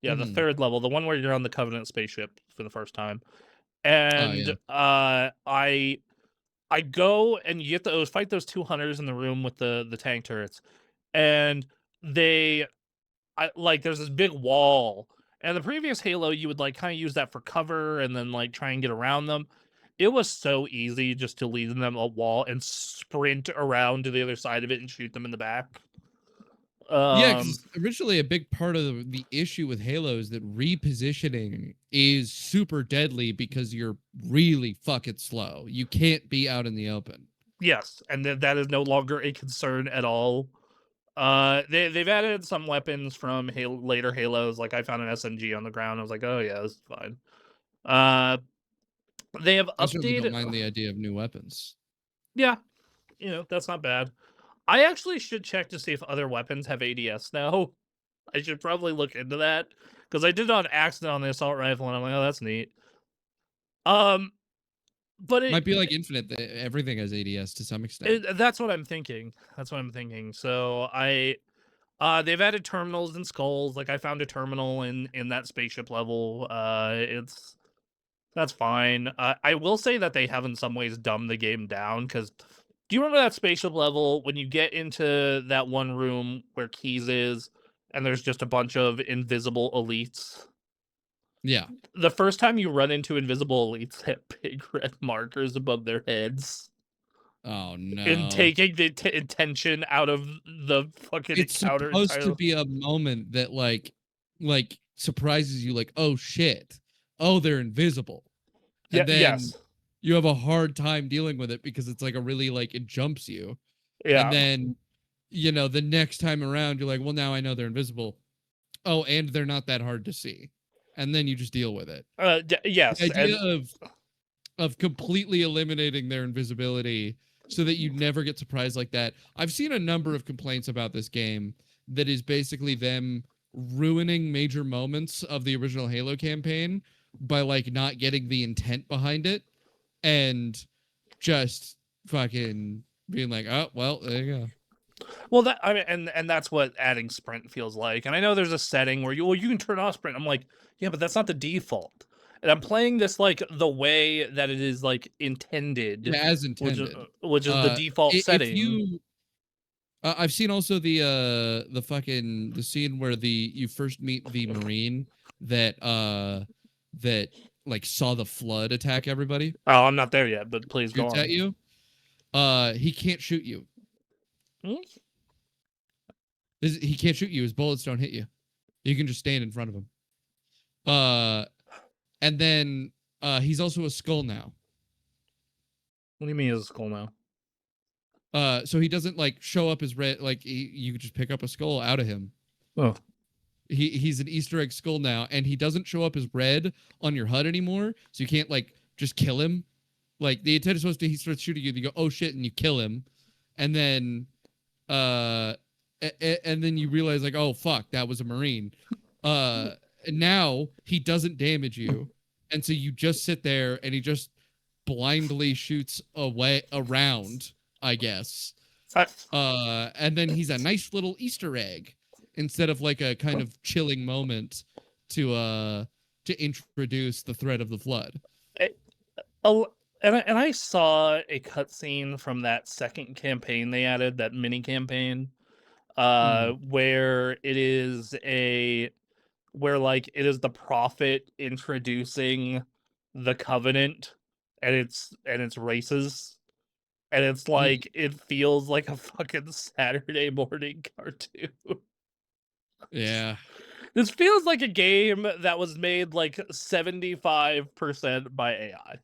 Yeah, the Hmm. third level, the one where you're on the Covenant spaceship for the first time, Oh and yeah. I go and you have to fight those two hunters in the room with the tank turrets, and they like there's this big wall. And the previous Halo, you would like kind of use that for cover and then like try and get around them. It was so easy just to leave them a wall and sprint around to the other side of it and shoot them in the back. Yeah, Um, because originally a big part of the issue with Halo is that repositioning is super deadly because you're really fucking slow. You can't be out in the open. yes, and that is no longer a concern at all. They've added some weapons from later Halos. Like I found an SMG on the ground. I was like, oh yeah, this is fine. Uh, they have I certainly don't updated. mind the idea of new weapons. Yeah, that's not bad. I actually should check to see if other weapons have ADS now. I should probably look into that because I did it on accident on the assault rifle, and I'm like, oh, that's neat. Um, but Might be like Infinite, everything has ADS to some extent. that's what I'm thinking. That's what I'm thinking. So they've added terminals and skulls. Like I found a terminal in that spaceship level. That's fine. I will say that they have in some ways dumbed the game down because do you remember that spaceship level when you get into that one room where Keys is and there's just a bunch of invisible elites? Yeah. The first time you run into invisible elites, they have big red markers above their heads Oh and no. taking the intention out of the fucking It's encounter supposed to entirely. be a moment that like surprises you like, "Oh shit. Oh, they're invisible." Yeah, And then yes. you have a hard time dealing with it because it's like a really like it jumps you. And Yeah. then the next time around you're like, "Well, now I know they're invisible." Oh, and they're not that hard to see. And then you just deal with it. The Yes, idea and of completely eliminating their invisibility so that you never get surprised like that. I've seen a number of complaints about this game that is basically them ruining major moments of the original Halo campaign by like not getting the intent behind it and just fucking being like, "Oh, well, there you go." well, that I mean, and that's what adding sprint feels like. And I know there's a setting where you can turn off sprint. I'm like, yeah, but that's not the default. And I'm playing this like the way that it is like intended, Yeah, as which intended. which is the default If setting. you I've seen also the scene where you first meet the Marine that like saw the flood attack everybody. Oh, I'm not there yet, but please go Shoots at on. you. He can't shoot you. Hmm? He can't shoot you. His bullets don't hit you. You can just stand in front of him. And then he's also a skull now. What do you mean he's a skull now? So he doesn't like show up as red. Like you just pick up a skull out of him. Oh, He's an Easter egg skull now, and he doesn't show up as red on your HUD anymore. So you can't like just kill him. Like the intent is supposed to, he starts shooting you, you go, oh shit, and you kill him, and then and then you realize like, oh fuck, that was a Marine. And now he doesn't damage you, and so you just sit there, and he just blindly shoots away around, I guess. And then he's a nice little Easter egg instead of like a kind of chilling moment to introduce the threat of the flood. And I saw a cutscene from that second campaign they added, that mini campaign, where it is like it is the prophet introducing the Covenant and its races. And it's like it feels like a fucking Saturday morning cartoon. Yeah. This feels like a game that was made like 75% by AI.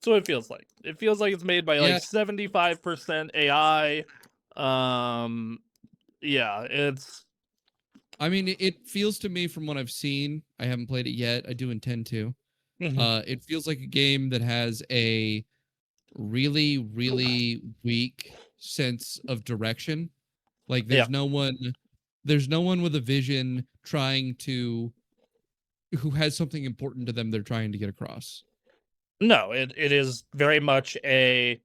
So it feels like. It feels like it's made by like 75% AI. Yeah, it's. I mean, it feels to me from what I've seen. I haven't played it yet. I do intend to. It feels like a game that has a really, really weak sense of direction. Like there's no one with a vision who has something important to them they're trying to get across. No, it is very much a,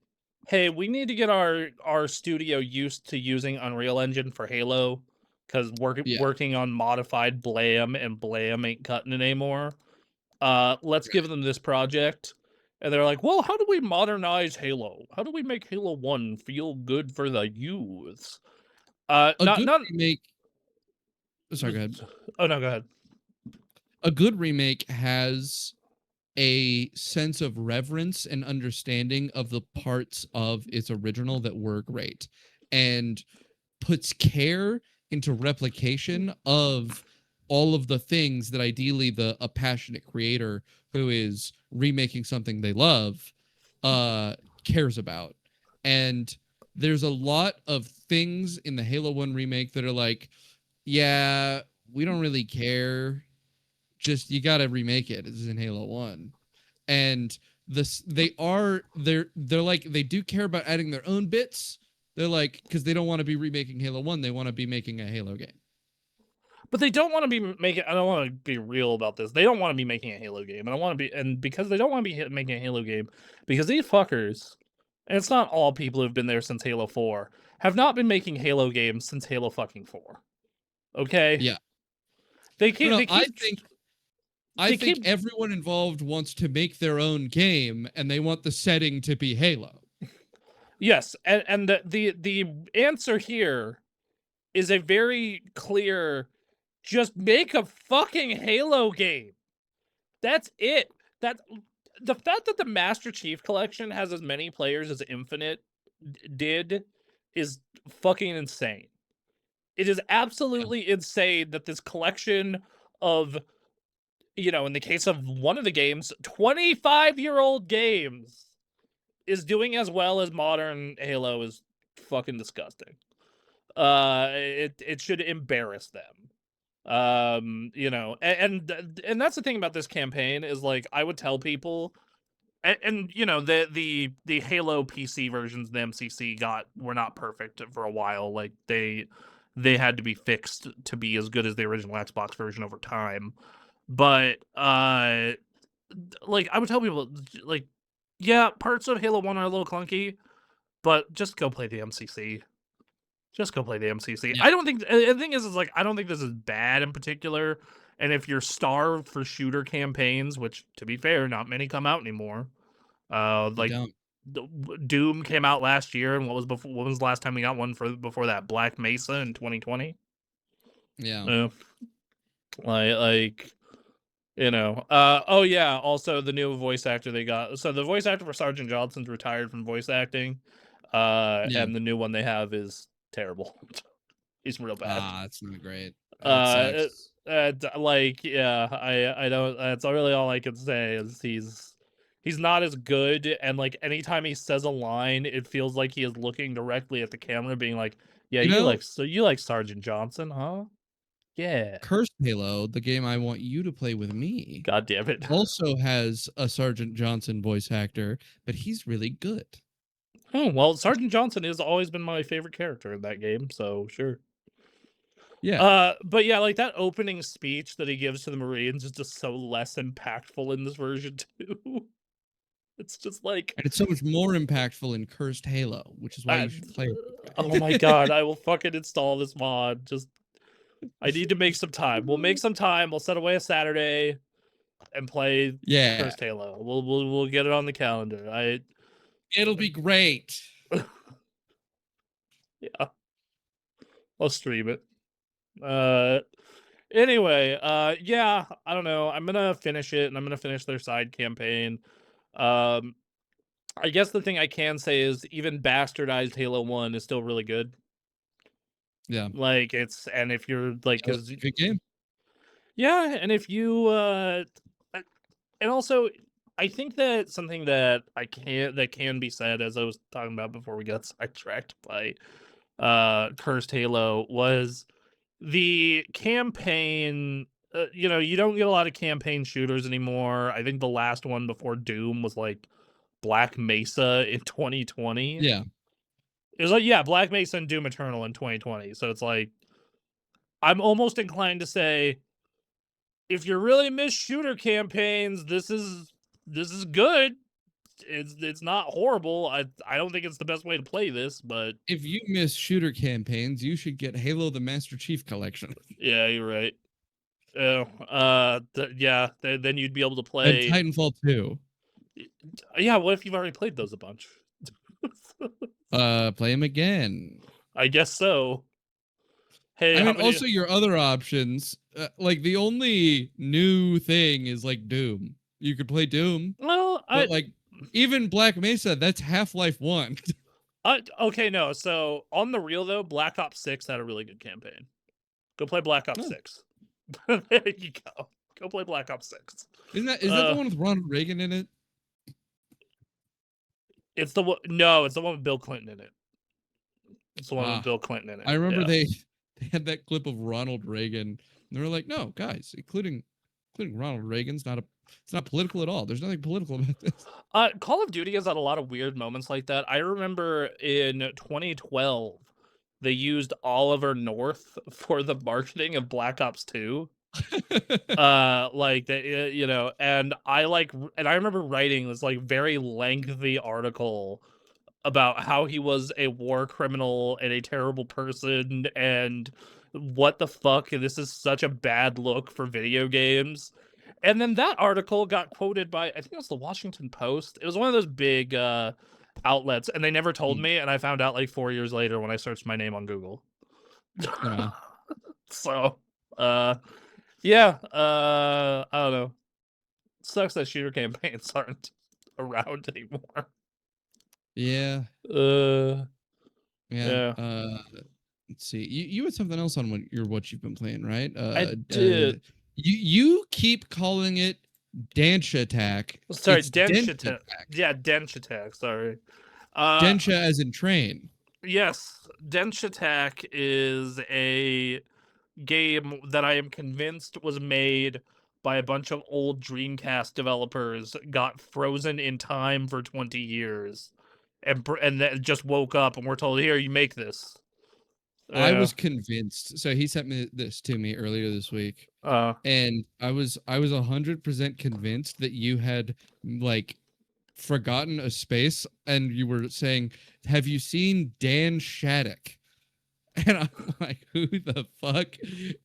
hey, we need to get our studio used to using Unreal Engine for Halo, because working on modified Blam, and Blam ain't cutting it anymore. Let's give them this project. And they're like, well, how do we modernize Halo? How do we make Halo 1 feel good for the youths? Remake. Sorry, go ahead. Oh, no, go ahead. A good remake has a sense of reverence and understanding of the parts of its original that were great, and puts care into replication of all of the things that ideally a passionate creator who is remaking something they love cares about. And there's a lot of things in the Halo 1 remake that are like, yeah, we don't really care. Just you gotta remake it. This is in Halo 1. And they're like, they do care about adding their own bits. They're like, because they don't want to be remaking Halo 1, they want to be making a Halo game. But they don't want to be making. I don't want to be real about this. They don't want to be making a Halo game. And because they don't want to be making a Halo game, because these fuckers, and it's not all people who've been there since Halo 4, have not been making Halo games since Halo fucking 4. Okay. Yeah. They keep. No, I think everyone involved wants to make their own game, and they want the setting to be Halo. Yes, and the answer here is a very clear, just make a fucking Halo game. That's it. The fact that the Master Chief Collection has as many players as Infinite did is fucking insane. It is absolutely insane that this collection of, in the case of one of the games, 25-year-old games is doing as well as modern Halo is fucking disgusting. It should embarrass them. And that's the thing about this campaign is like I would tell people, and the Halo PC versions the MCC were not perfect for a while. Like they had to be fixed to be as good as the original Xbox version over time. But like I would tell people, like, yeah, parts of Halo 1 are a little clunky, but just go play the MCC. Just go play the MCC. Yeah. I don't think the thing is like I don't think this is bad in particular. And if you're starved for shooter campaigns, which to be fair, not many come out anymore. Like Doom came out last year, and what was the last time we got one before that? Black Mesa in 2020. Yeah. Oh yeah, also the new voice actor they got. So the voice actor for Sergeant Johnson's retired from voice acting. And the new one they have is terrible. He's real bad. That's not great. That sucks. I don't. That's really all I can say is he's not as good, and like anytime he says a line, it feels like he is looking directly at the camera, being like, "Yeah, You know- you like Sergeant Johnson, huh? Yeah." Cursed Halo, the game I want you to play with me, God damn it. also has a Sergeant Johnson voice actor, but he's really good. Oh, well, Sergeant Johnson has always been my favorite character in that game, so sure. Yeah. But yeah, like that opening speech that he gives to the Marines is just so less impactful in this version too. It's just like, And it's so much more impactful in Cursed Halo, which is why you should play it. oh my god, I will fucking install this mod. Just, I need to make some time. We'll make some time. We'll set away a Saturday and play Cursed Halo. We'll get it on the calendar. It'll be great. Yeah, I'll stream it. Anyway, yeah, I don't know. I'm gonna finish it, and I'm gonna finish their side campaign. I guess the thing I can say is even bastardized Halo 1 is still really good. Yeah. Like and if you're like, It's a good game. Yeah, and if you and also I think that something that can be said, as I was talking about before we got sidetracked by Cursed Halo, was the campaign. You know, you don't get a lot of campaign shooters anymore. I think the last one before Doom was like Black Mesa in 2020. Yeah. It was like, yeah, Black Mesa and Doom Eternal in 2020. So it's like, I'm almost inclined to say, if you really miss shooter campaigns, this is good. It's not horrible. I don't think it's the best way to play this, but if you miss shooter campaigns, you should get Halo the Master Chief Collection. Yeah, you're right. Yeah, then you'd be able to play And Titanfall 2. Yeah, what if you've already played those a bunch? Play them again. I guess so. Hey, I mean, also your other options, like the only new thing is like Doom. You could play Doom. Well, but like even Black Mesa, that's Half-Life 1. Okay, no. So on the real though, Black Ops 6 had a really good campaign. Go play Black Ops 6. There you go. Go play Black Ops 6. Is that the one with Ronald Reagan in it? It's the one. No, it's the one with Bill Clinton in it. It's the one with Bill Clinton in it. I remember they had that clip of Ronald Reagan, and they were like, "No, guys, including Ronald Reagan's it's not political at all. There's nothing political about this." Call of Duty has had a lot of weird moments like that. I remember in 2012, they used Oliver North for the marketing of Black Ops 2. Like they, you know, and I remember writing this like very lengthy article about how he was a war criminal and a terrible person, and what the fuck, this is such a bad look for video games. And then that article got quoted by, I think it was the Washington Post. It was one of those big outlets, and they never told me, and I found out like 4 years later when I searched my name on Google. So, yeah, I don't know. Sucks that shooter campaigns aren't around anymore. Yeah. Yeah. Let's see. You had something else on what you've been playing, right? I did. You keep calling it Densha Attack. Sorry, Densha Attack. Yeah, Densha Attack. Sorry. Densha as in train. Yes, Densha Attack is a game that I am convinced was made by a bunch of old Dreamcast developers, got frozen in time for 20 years, and then just woke up and were told, "Here, you make this." I was convinced. So he sent this to me earlier this week, and I was 100% convinced that you had like forgotten a space, and you were saying, "Have you seen Dan Shattuck?" And I'm like, "Who the fuck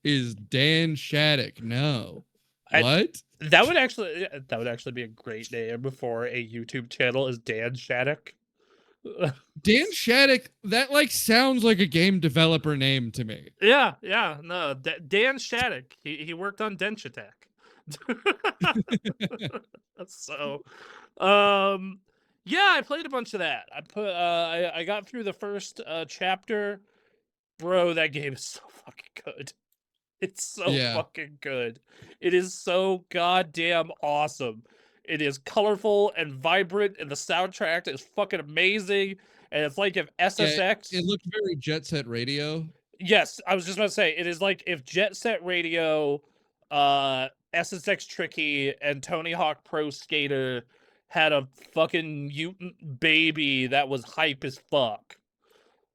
is Dan Shattuck?" No. What? That would actually be a great name for a YouTube channel, is Dan Shattuck. Dan Shattuck, that like sounds like a game developer name to me. Yeah, no, Dan Shattuck. He worked on Densha Attack. So, yeah, I played a bunch of that. I got through the first chapter. Bro, that game is so fucking good. It's so Yeah. fucking good. It is so goddamn awesome. It is colorful and vibrant, and the soundtrack is fucking amazing. And it's like if SSX. It looked very Jet Set Radio. Yes, I was just about to say, it is like if Jet Set Radio, SSX Tricky, and Tony Hawk Pro Skater had a fucking mutant baby that was hype as fuck.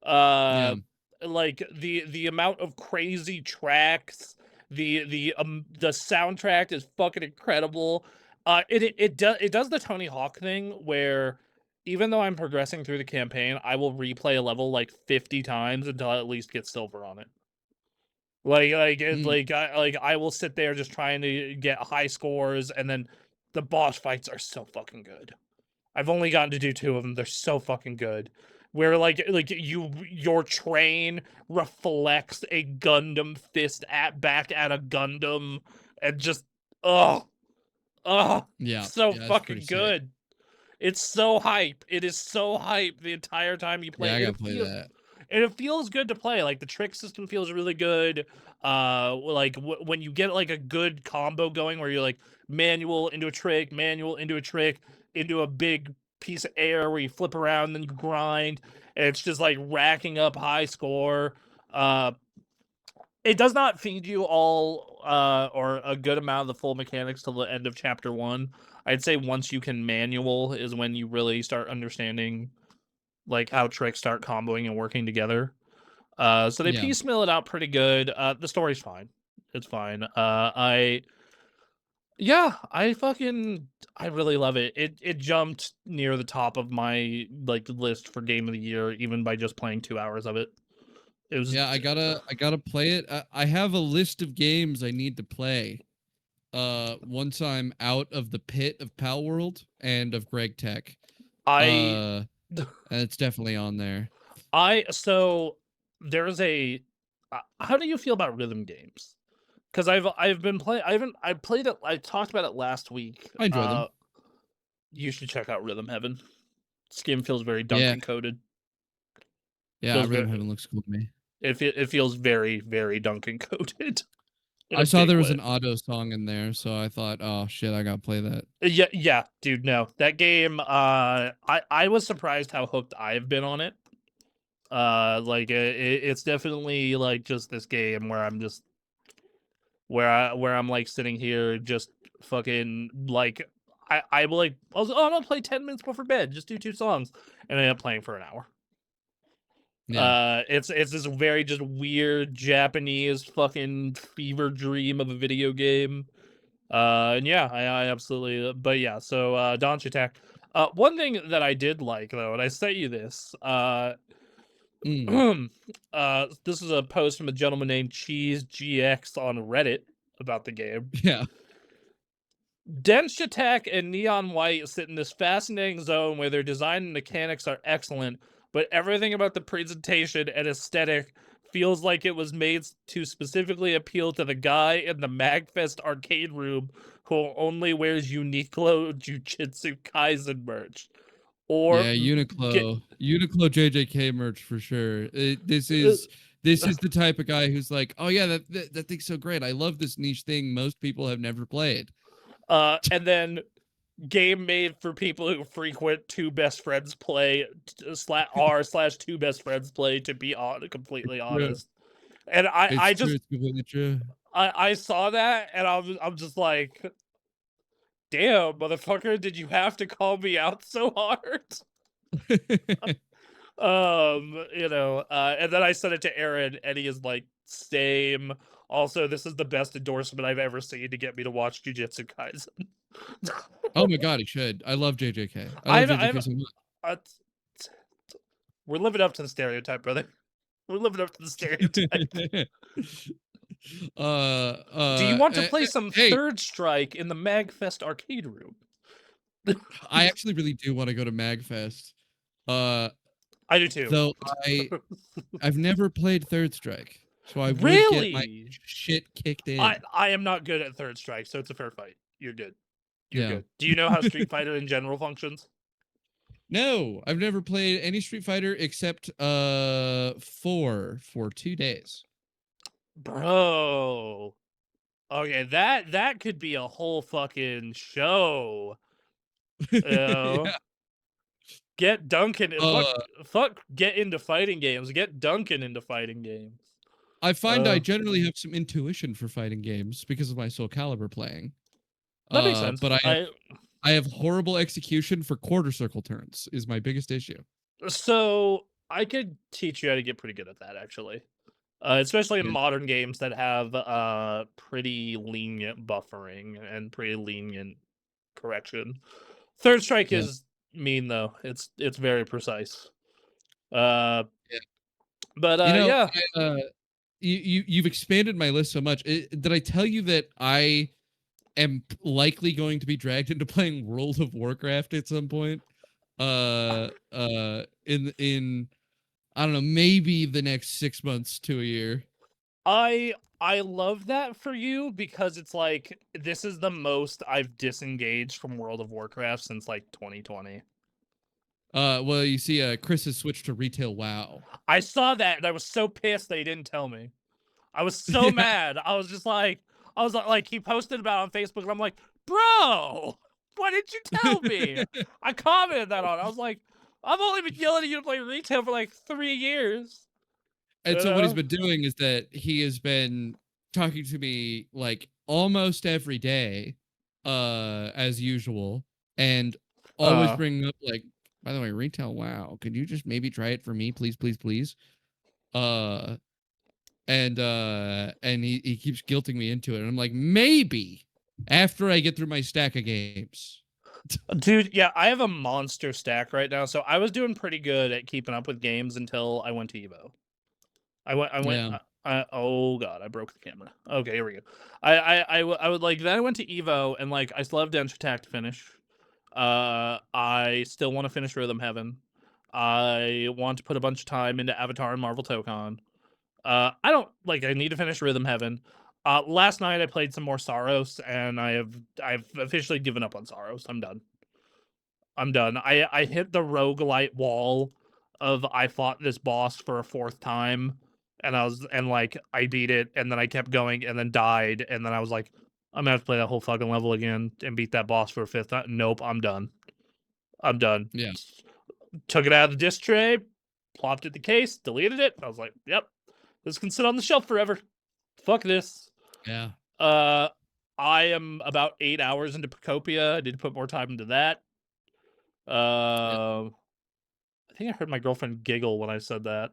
Yeah. Like the amount of crazy tracks, the soundtrack is fucking incredible. It does the Tony Hawk thing where even though I'm progressing through the campaign, I will replay a level like 50 times until I at least get silver on it. I will sit there just trying to get high scores, and then the boss fights are so fucking good. I've only gotten to do 2 of them. They're so fucking good. Where your train reflects a Gundam fist back at a Gundam, and just Yeah. so Yeah, it's fucking pretty sick. good. It's so hype. It is so hype the entire time you play. Yeah, I And gotta play that. And it feels good to play. Like the trick system feels really good. When you get like a good combo going, where you're like manual into a trick, manual into a trick, into a big piece of air where you flip around, then you grind, and it's just like racking up high score. It does not feed you all or a good amount of the full mechanics till the end of chapter 1. I'd say once you can manual is when you really start understanding like how tricks start comboing and working together. So they Yeah. piecemeal it out pretty good. The story's fine. It's fine. I really love it. It jumped near the top of my like list for game of the year, even by just playing 2 hours of it. It was Yeah, I gotta play it. I have a list of games I need to play. Once I'm out of the pit of Palworld and of Greg Tech. I And it's definitely on there. so there's a how do you feel about rhythm games? Because I've been playing. I played it. I talked about it last week. I enjoy them. You should check out Rhythm Heaven. This game feels very Yeah. Duncan coded. Yeah, Feels Rhythm very- Heaven looks cool to me. It feels very very Duncan coded. in I a saw big there was way. an auto song in there, so I thought, oh shit, I gotta play that. Yeah, dude. No, that game. I was surprised how hooked I've been on it. It's definitely like just this game where I'm just where I'm like sitting here just fucking like I will like I was I'm gonna play 10 minutes before bed, just do 2 songs, and I end up playing for an hour. Yeah. It's this very just weird Japanese fucking fever dream of a video game. And yeah, I absolutely. But yeah, so Dawn Attack. One thing that I did like though, and I sent you this. Mm. This is a post from a gentleman named Cheese GX on Reddit about the game. Yeah. Dense Attack and Neon White sit in this fascinating zone where their design and mechanics are excellent, but everything about the presentation and aesthetic feels like it was made to specifically appeal to the guy in the MagFest arcade room who only wears Uniqlo Jujutsu Kaisen merch. Or Yeah, Uniqlo JJK merch for sure. This is the type of guy who's like, oh yeah, that thing's so great. I love this niche thing most people have never played. And then game made for people who frequent Two Best Friends Play /r/Two Best Friends Play, to be completely honest. And It's completely true. I saw that and I'm just like, damn, motherfucker, did you have to call me out so hard? And then I sent it to Aaron and he is like, same. Also, this is the best endorsement I've ever seen to get me to watch Jujutsu Kaisen. Oh my god, he should. I love JJK. I love JJK so much. We're living up to the stereotype, brother. We're living up to the stereotype. Do you want to play some Third Strike in the MagFest arcade room? I actually really do want to go to MagFest. I do too. Though I've never played Third Strike, so I would really get my shit kicked in. I am not good at Third Strike, so it's a fair fight. You're good. You're Yeah. good. Do you know how Street Fighter in general functions? No, I've never played any Street Fighter except 4 for 2 days. Bro. Okay, that could be a whole fucking show. You know? Yeah. Get Duncan Uh, fuck get into fighting games. Get Duncan into fighting games. I find I Uh, generally have some intuition for fighting games because of my Soul Calibur playing. that makes sense. But I have horrible execution for quarter circle turns is my biggest issue. So I could teach you how to get pretty good at that, actually. Especially in Yeah. modern games that have pretty lenient buffering and pretty lenient correction. Third Strike Yeah. is mean though. It's very precise. Uh, Yeah. but You know, yeah. you've expanded my list so much. Did I tell you that I am likely going to be dragged into playing World of Warcraft at some point? In I don't know, maybe the next 6 months to a year. I love that for you because it's like this is the most I've disengaged from World of Warcraft since like 2020. Well, you see, Chris has switched to retail WoW. I saw that and I was so pissed that he didn't tell me. I was so Yeah. mad. I was like he posted about it on Facebook and I'm like, bro, why didn't you tell me? I commented that on it. I was like, I've only been yelling at you to play retail for like 3 years. And You so what he's know? been doing is that he has been talking to me like almost every day, as usual, and always bringing up like, by the way, retail WoW, could you just maybe try it for me, please, please, please? And he keeps guilting me into it, and I'm like, maybe after I get through my stack of games. Dude, yeah, I have a monster stack right now. So I was doing pretty good at keeping up with games until I went to Evo. I went. Yeah. Oh god, I broke the camera. Okay, here we go. I would like then I went to Evo and like I still have Dense Attack to finish. I still want to finish Rhythm Heaven. I want to put a bunch of time into Avatar and Marvel Tokon. I don't like. I need to finish Rhythm Heaven. Last night I played some more Saros, and I've officially given up on Saros. I'm done. I hit the roguelite wall of I fought this boss for a 4th time, and I beat it, and then I kept going, and then died, and then I was like, I'm gonna have to play that whole fucking level again and beat that boss for a 5th time. Nope, I'm done. I'm done. Yeah. Took it out of the disc tray, plopped it in the case, deleted it. I was like, yep, this can sit on the shelf forever. Fuck this. Yeah. I am about 8 hours into Procopia. I need to put more time into that. I think I heard my girlfriend giggle when I said that.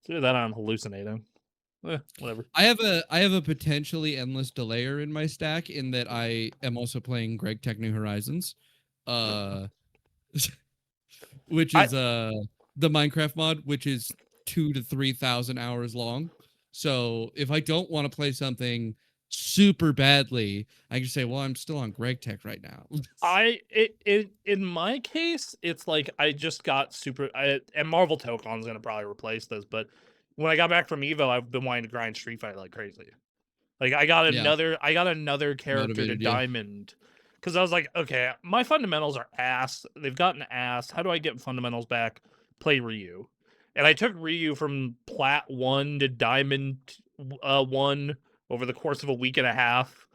It's either that or I'm hallucinating. Whatever. I have a potentially endless delayer in my stack in that I am also playing Greg Tech New Horizons, which is the Minecraft mod, which is 2,000 to 3,000 hours long. So if I don't want to play something super badly, I can say, well, I'm still on Greg Tech right now. In my case, it's like I just got and Marvel Tokon's gonna probably replace this, but when I got back from Evo, I've been wanting to grind Street Fighter like crazy. Like I got another character Motivated to you. Diamond. Because I was like, okay, my fundamentals are ass. They've gotten ass. How do I get fundamentals back? Play Ryu. And I took Ryu from Plat 1 to Diamond 1 over the course of a week and a half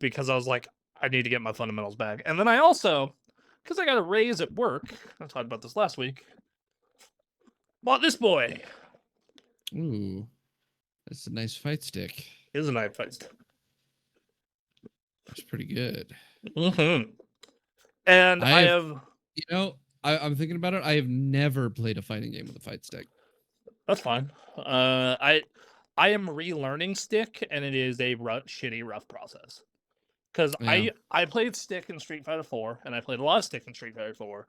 because I was like, I need to get my fundamentals back. And then I also, because I got a raise at work, I talked about this last week, bought this boy. Ooh, that's a nice fight stick. It is a knife fight stick. That's pretty good. Mm-hmm. And I have... You know, I'm thinking about it. I have never played a fighting game with a fight stick. That's fine. I am relearning stick, and it is a shitty, rough process. Because I played stick in Street Fighter 4, and I played a lot of stick in Street Fighter 4.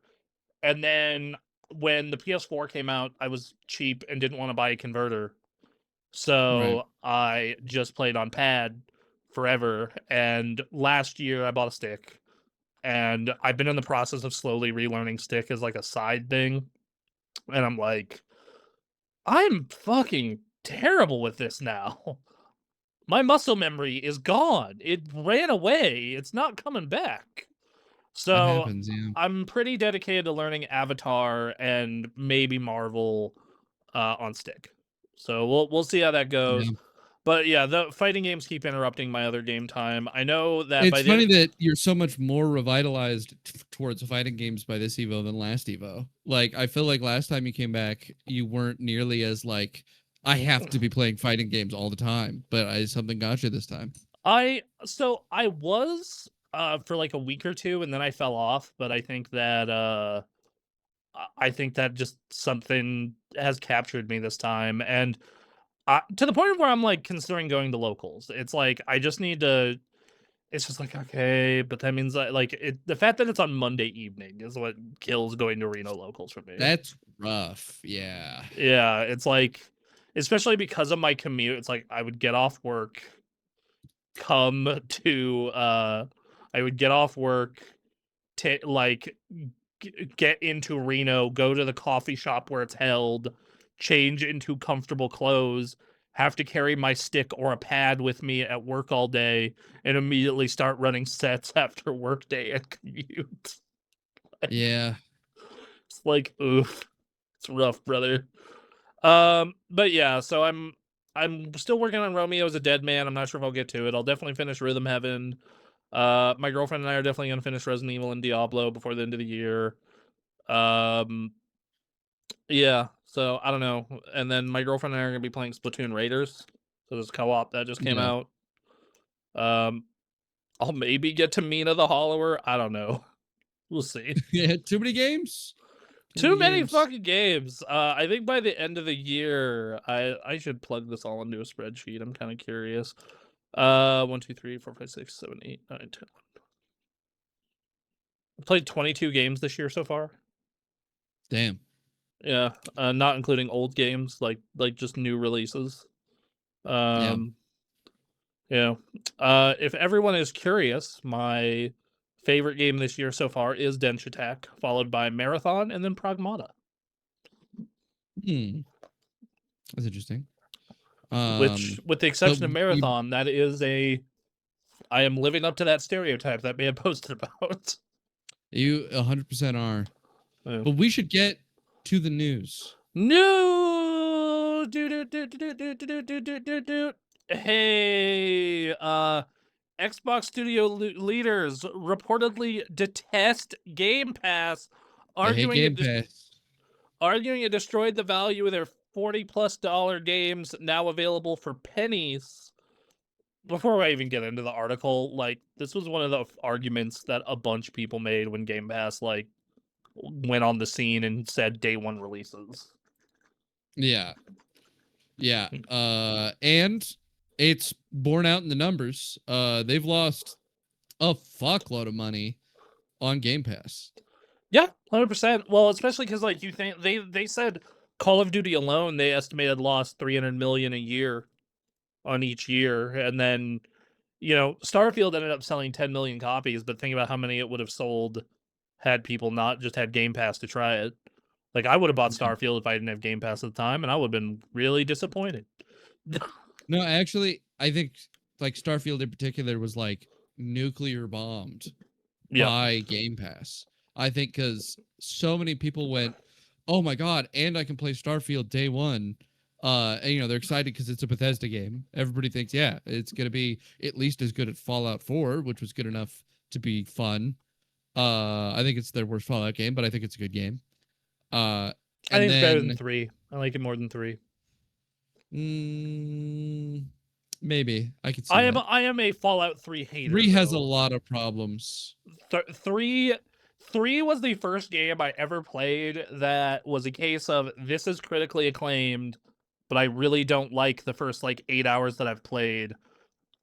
And then when the PS4 came out, I was cheap and didn't want to buy a converter. So I just played on pad forever. And last year I bought a stick. And I've been in the process of slowly relearning stick as like a side thing. And I'm like, I'm fucking terrible with this now. My muscle memory is gone. It ran away. It's not coming back. So happens, yeah. I'm pretty dedicated to learning Avatar and maybe Marvel on stick. So we'll see how that goes. Yeah. But yeah, the fighting games keep interrupting my other game time. I know that It's funny that you're so much more revitalized towards fighting games by this Evo than last Evo. Like, I feel like last time you came back, you weren't nearly as like, I have to be playing fighting games all the time, but something got you this time. I was for like a week or two, and then I fell off. But I think that just something has captured me this time, and to the point where I'm like considering going to locals. It's like I just need to. It's just like okay, but that means the fact that it's on Monday evening is what kills going to Reno locals for me. That's rough. Yeah. Yeah, it's like, especially because of my commute. It's like I would get off work, come to I would get off work, get into Reno, go to the coffee shop where it's held, change into comfortable clothes, have to carry my stick or a pad with me at work all day, and immediately start running sets after work day and commute. Yeah. It's like, oof, it's rough, brother. But yeah, so I'm still working on Romeo as a Dead Man. I'm not sure if I'll get to it. I'll definitely finish Rhythm Heaven. My girlfriend and I are definitely gonna finish Resident Evil and Diablo before the end of the year. Yeah, so I don't know. And then my girlfriend and I are gonna be playing Splatoon Raiders. So this co-op that just came Yeah. out. I'll maybe get to Mina the Hollower. I don't know. We'll see. Yeah. Too many games. Too many fucking games. I think by the end of the year, I should plug this all into a spreadsheet. I'm kind of curious. 1, 2, 3, 4, 5, 6, 7, 8, 9, 10. I've played 22 games this year so far. Damn. Yeah, not including old games, like just new releases. Yeah. Yeah. If everyone is curious, my favorite game this year so far is Dench Attack, followed by Marathon, and then Pragmata. That's interesting. Which, with the exception of Marathon, that is I am living up to that stereotype that may have posted about. You 100% are. Yeah. But we should get to the news. No. Hey, Xbox Studio leaders reportedly detest Game Pass, arguing it destroyed the value of their $40+ games now available for pennies. Before I even get into the article, like, this was one of the arguments that a bunch of people made when Game Pass went on the scene and said day one releases. Yeah. Yeah. And it's borne out in the numbers. They've lost a fuckload of money on Game Pass. Yeah, 100%. Well, especially because you think they said Call of Duty alone, they estimated lost $300 million a year on each year, and then Starfield ended up selling 10 million copies. But think about how many it would have sold had people not just had Game Pass to try it. Like, I would have bought Starfield if I didn't have Game Pass at the time, and I would have been really disappointed. No, actually, I think Starfield in particular was nuclear bombed by Game Pass. I think because so many people went, oh my god, and I can play Starfield day one. And they're excited because it's a Bethesda game. Everybody thinks, yeah, it's gonna be at least as good as Fallout 4, which was good enough to be fun. I think it's their worst Fallout game, but I think it's a good game. I think it's better than 3. I like it more than 3. Maybe I could see I am a Fallout 3 hater. 3 has a lot of problems. 3 was the first game I ever played that was a case of this is critically acclaimed, but I really don't like the first 8 hours that I've played.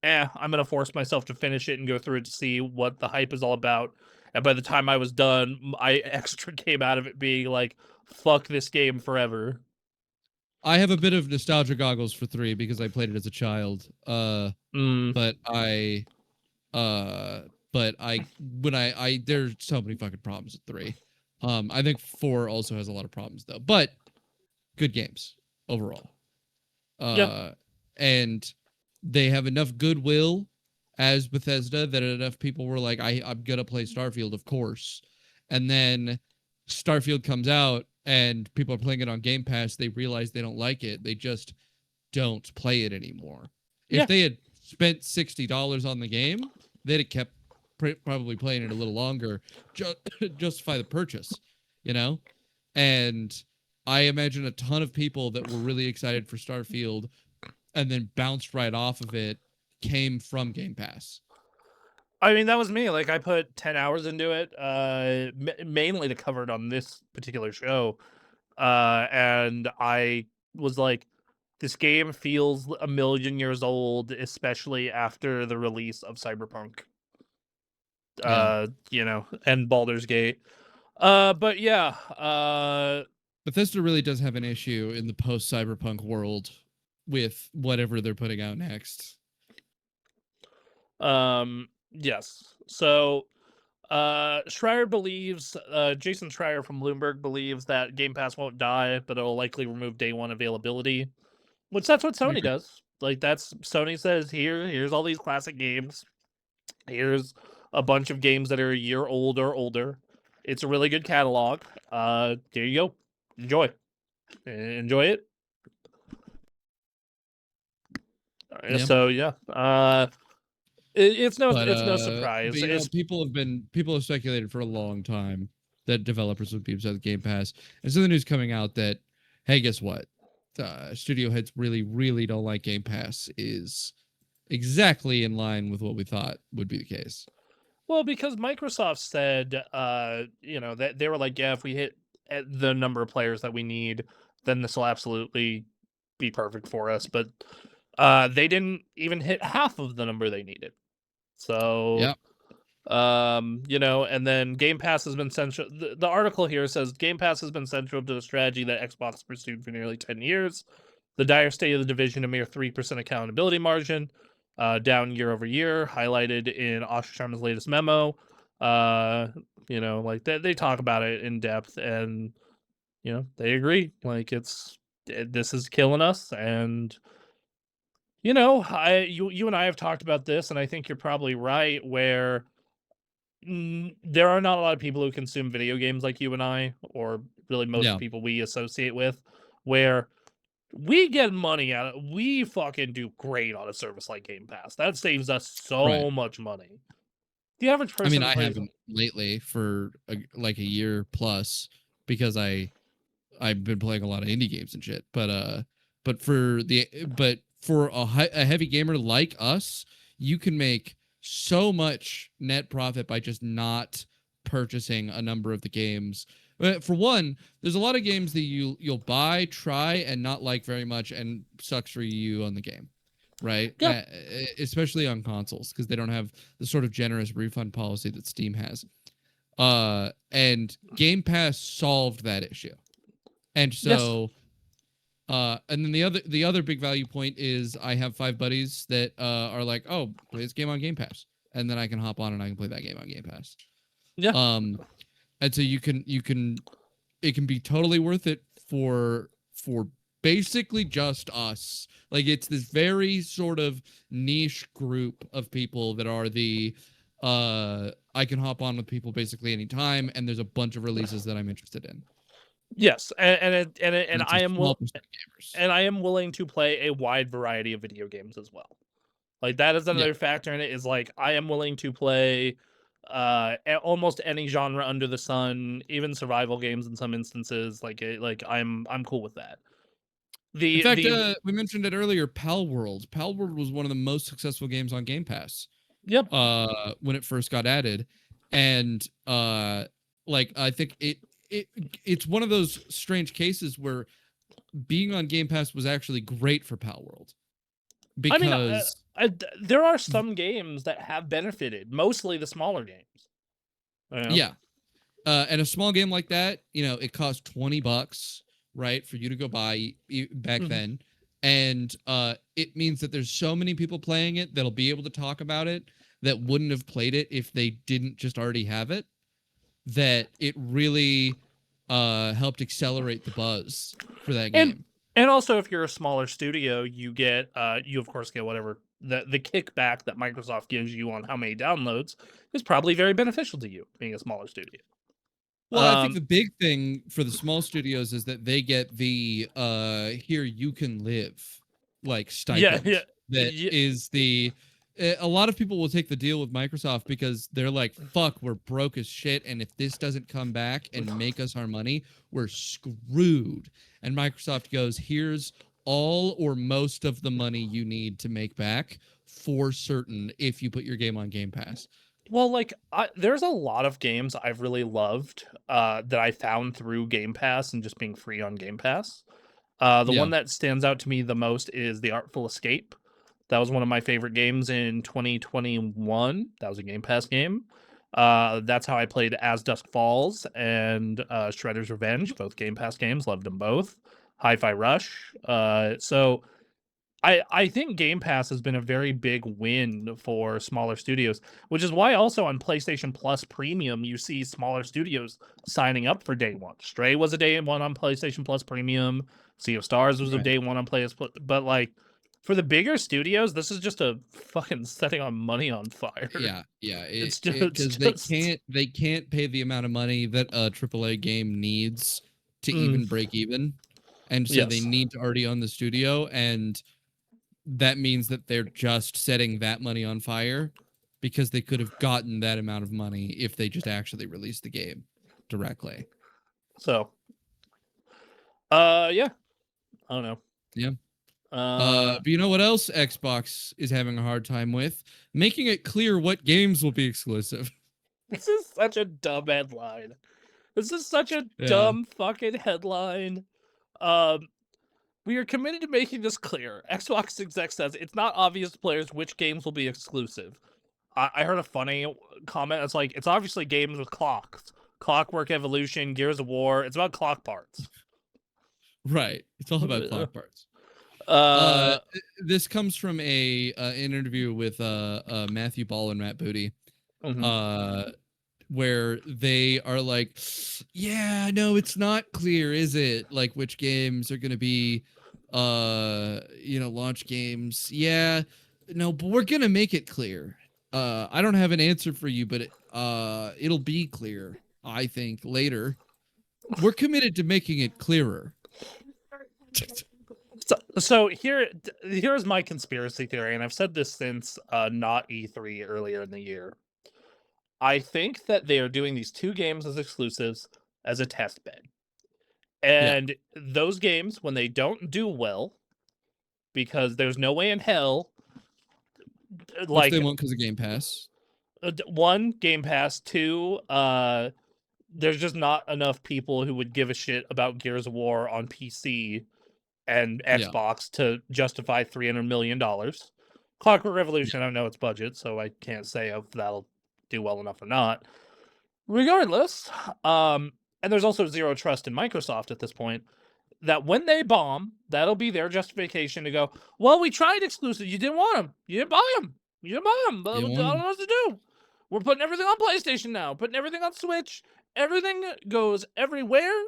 I'm gonna force myself to finish it and go through it to see what the hype is all about. And by the time I was done, I extra came out of it being like, fuck this game forever. I have a bit of nostalgia goggles for 3 because I played it as a child. But there's so many fucking problems with 3. I think 4 also has a lot of problems though, but good games overall. And they have enough goodwill as Bethesda that enough people were like, I'm gonna play Starfield, of course. And then Starfield comes out and people are playing it on Game Pass. They realize they don't like it. They just don't play it anymore. Yeah. If they had spent $60 on the game, they'd have kept probably playing it a little longer, justify the purchase, you know? And I imagine a ton of people that were really excited for Starfield and then bounced right off of it came from Game Pass. I mean, that was me. Like, I put 10 hours into it, mainly to cover it on this particular show. And I was like, this game feels a million years old, especially after the release of Cyberpunk. You know, and Baldur's Gate. But yeah, Bethesda really does have an issue in the post-Cyberpunk world with whatever they're putting out next. yes. So, Schreier believes, Jason Schreier from Bloomberg believes that Game Pass won't die, but it'll likely remove day one availability, which that's what Sony does. Like, that's Sony says, here's all these classic games. Here's a bunch of games that are a year old or older. It's a really good catalog. There you go. Enjoy it. Yeah. So yeah, it's no surprise. But, you know, people have speculated for a long time that developers would be upset with Game Pass. And so the news coming out that, hey, guess what? Studio heads really don't like Game Pass is exactly in line with what we thought would be the case. Well, because Microsoft said, you know, that they were like, yeah, if we hit the number of players that we need, then this will absolutely be perfect for us. But they didn't even hit half of the number they needed. So, you know, and then Game Pass has been central. The article here says Game Pass has been central to the strategy that Xbox pursued for nearly 10 years. The dire state of the division, a mere 3% accountability margin, down year over year, highlighted in Asher Sharma's latest memo. You know, like they talk about it in depth, and you know they agree. Like this is killing us, and you know, you and I have talked about this, and I think you're probably right. Where there are not a lot of people who consume video games like you and I, or really most people we associate with, where we get money out of we fucking do great on a service like Game Pass. That saves us so much money. The average person. I mean, I haven't lately for like a year plus because I've been playing a lot of indie games and shit. But for a heavy gamer like us, you can make so much net profit by just not purchasing a number of the games. For one, there's a lot of games that you'll buy, try, and not like very much, and sucks for you on the game, right? Yeah. Especially on consoles, because they don't have the sort of generous refund policy that Steam has. And Game Pass solved that issue. And so, and then the other big value point is I have 5 buddies that are like, oh, play this game on Game Pass, and then I can hop on and I can play that game on Game Pass. Yeah. And so it can be totally worth it for basically just us. Like, it's this very sort of niche group of people that are the I can hop on with people basically anytime, and there's a bunch of releases that I'm interested in. Yes, and I am I am willing to play a wide variety of video games as well. Like, that is another factor in it, is like I am willing to play almost any genre under the sun, even survival games in some instances. Like I'm cool with that. In fact, we mentioned it earlier, Palworld. Palworld was one of the most successful games on Game Pass. Yep. When it first got added, and like I think it's one of those strange cases where being on Game Pass was actually great for Palworld. Because there are some games that have benefited, mostly the smaller games. You know? Yeah. And a small game like that, you know, it costs $20, right, for you to go buy back then. And it means that there's so many people playing it that'll be able to talk about it that wouldn't have played it if they didn't just already have it, that it really helped accelerate the buzz for that game. And also, if you're a smaller studio, you of course get whatever the kickback that Microsoft gives you on how many downloads is probably very beneficial to you, being a smaller studio. Well, I think the big thing for the small studios is that they get the here you can live like stipend. That is the a lot of people will take the deal with Microsoft because they're like, fuck, we're broke as shit, and if this doesn't come back and make us our money, we're screwed. And Microsoft goes, here's all or most of the money you need to make back for certain if you put your game on Game Pass. Well, like, there's a lot of games I've really loved that I found through Game Pass and just being free on Game Pass. The one that stands out to me the most is The Artful Escape. That was one of my favorite games in 2021. That was a Game Pass game. That's how I played As Dusk Falls and Shredder's Revenge, both Game Pass games. Loved them both. Hi-Fi Rush. So I think Game Pass has been a very big win for smaller studios, which is why also on PlayStation Plus Premium, you see smaller studios signing up for day one. Stray was a day one on PlayStation Plus Premium. Sea of Stars was a day one on PlayStation. But like for the bigger studios, this is just a fucking setting on money on fire. Yeah. It's just they can't pay the amount of money that a AAA game needs to even break even, and so they need to already own the studio, and that means that they're just setting that money on fire because they could have gotten that amount of money if they just actually released the game directly. So, yeah, I don't know. Yeah. But you know what else Xbox is having a hard time with? Making it clear what games will be exclusive. This is such a dumb headline. This is such a dumb fucking headline. We are committed to making this clear. Xbox exec says it's not obvious to players which games will be exclusive. I heard a funny comment. It's like, it's obviously games with clocks. Clockwork Evolution, Gears of War. It's about clock parts. Right. It's all about clock parts. This comes from an interview with Matthew Ball and Matt Booty. Where they are like, yeah, no, it's not clear, is it? Like which games are going to be, launch games. Yeah, no, but we're going to make it clear. I don't have an answer for you, but it'll be clear, I think, later. We're committed to making it clearer. So here's my conspiracy theory, and I've said this since not E3 earlier in the year. I think that they are doing these two games as exclusives as a test bed. And those games, when they don't do well, because there's no way in hell, like, which they won't because of Game Pass. One, Game Pass. Two, there's just not enough people who would give a shit about Gears of War on PC and Xbox to justify $300 million. Clockwork Revolution, I don't know its budget, so I can't say if that'll do well enough or not. Regardless, and there's also zero trust in Microsoft at this point, that when they bomb, that'll be their justification to go, well, we tried exclusive. You didn't want them. You didn't buy them. You didn't buy them. But I don't know what to do. We're putting everything on PlayStation now. Putting everything on Switch. Everything goes everywhere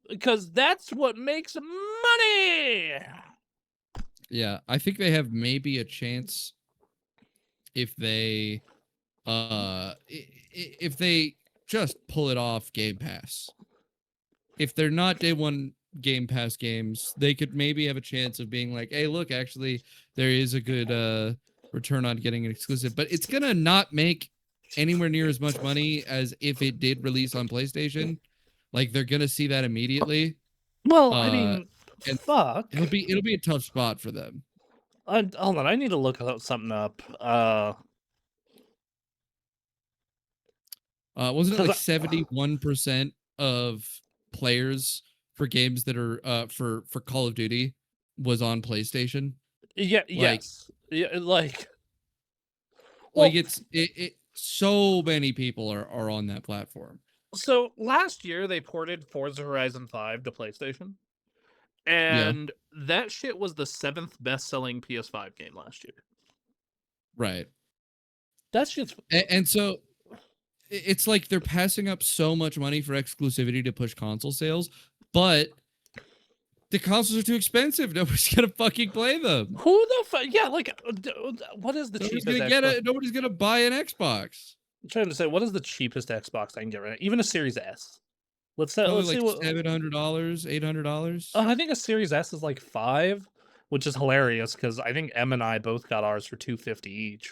because that's what makes money. Yeah, I think they have maybe a chance if they just pull it off Game Pass. If they're not day one Game Pass games, they could maybe have a chance of being like, hey, look, actually, there is a good return on getting an exclusive. But it's going to not make anywhere near as much money as if it did release on PlayStation. Like, they're going to see that immediately. Well, I mean, fuck. It'll be a tough spot for them. Hold on, I need to look something up. Wasn't it like 71% of players for games that are for Call of Duty was on PlayStation? Yeah, like, yes. Yeah, like it's so many people are on that platform. So last year they ported Forza Horizon 5 to PlayStation. And that shit was the 7th best-selling PS5 game last year. Right. That shit's... And so it's like they're passing up so much money for exclusivity to push console sales, but the consoles are too expensive. Nobody's gonna fucking play them. Who the fuck? Yeah, like, what is the cheapest Xbox? Nobody's gonna buy an Xbox. I'm trying to say, what is the cheapest Xbox I can get right now? Even a Series S. Let's see Probably like what. $700, $800. I think a Series S is like $500, which is hilarious because I think Em and I both got ours for $250 each.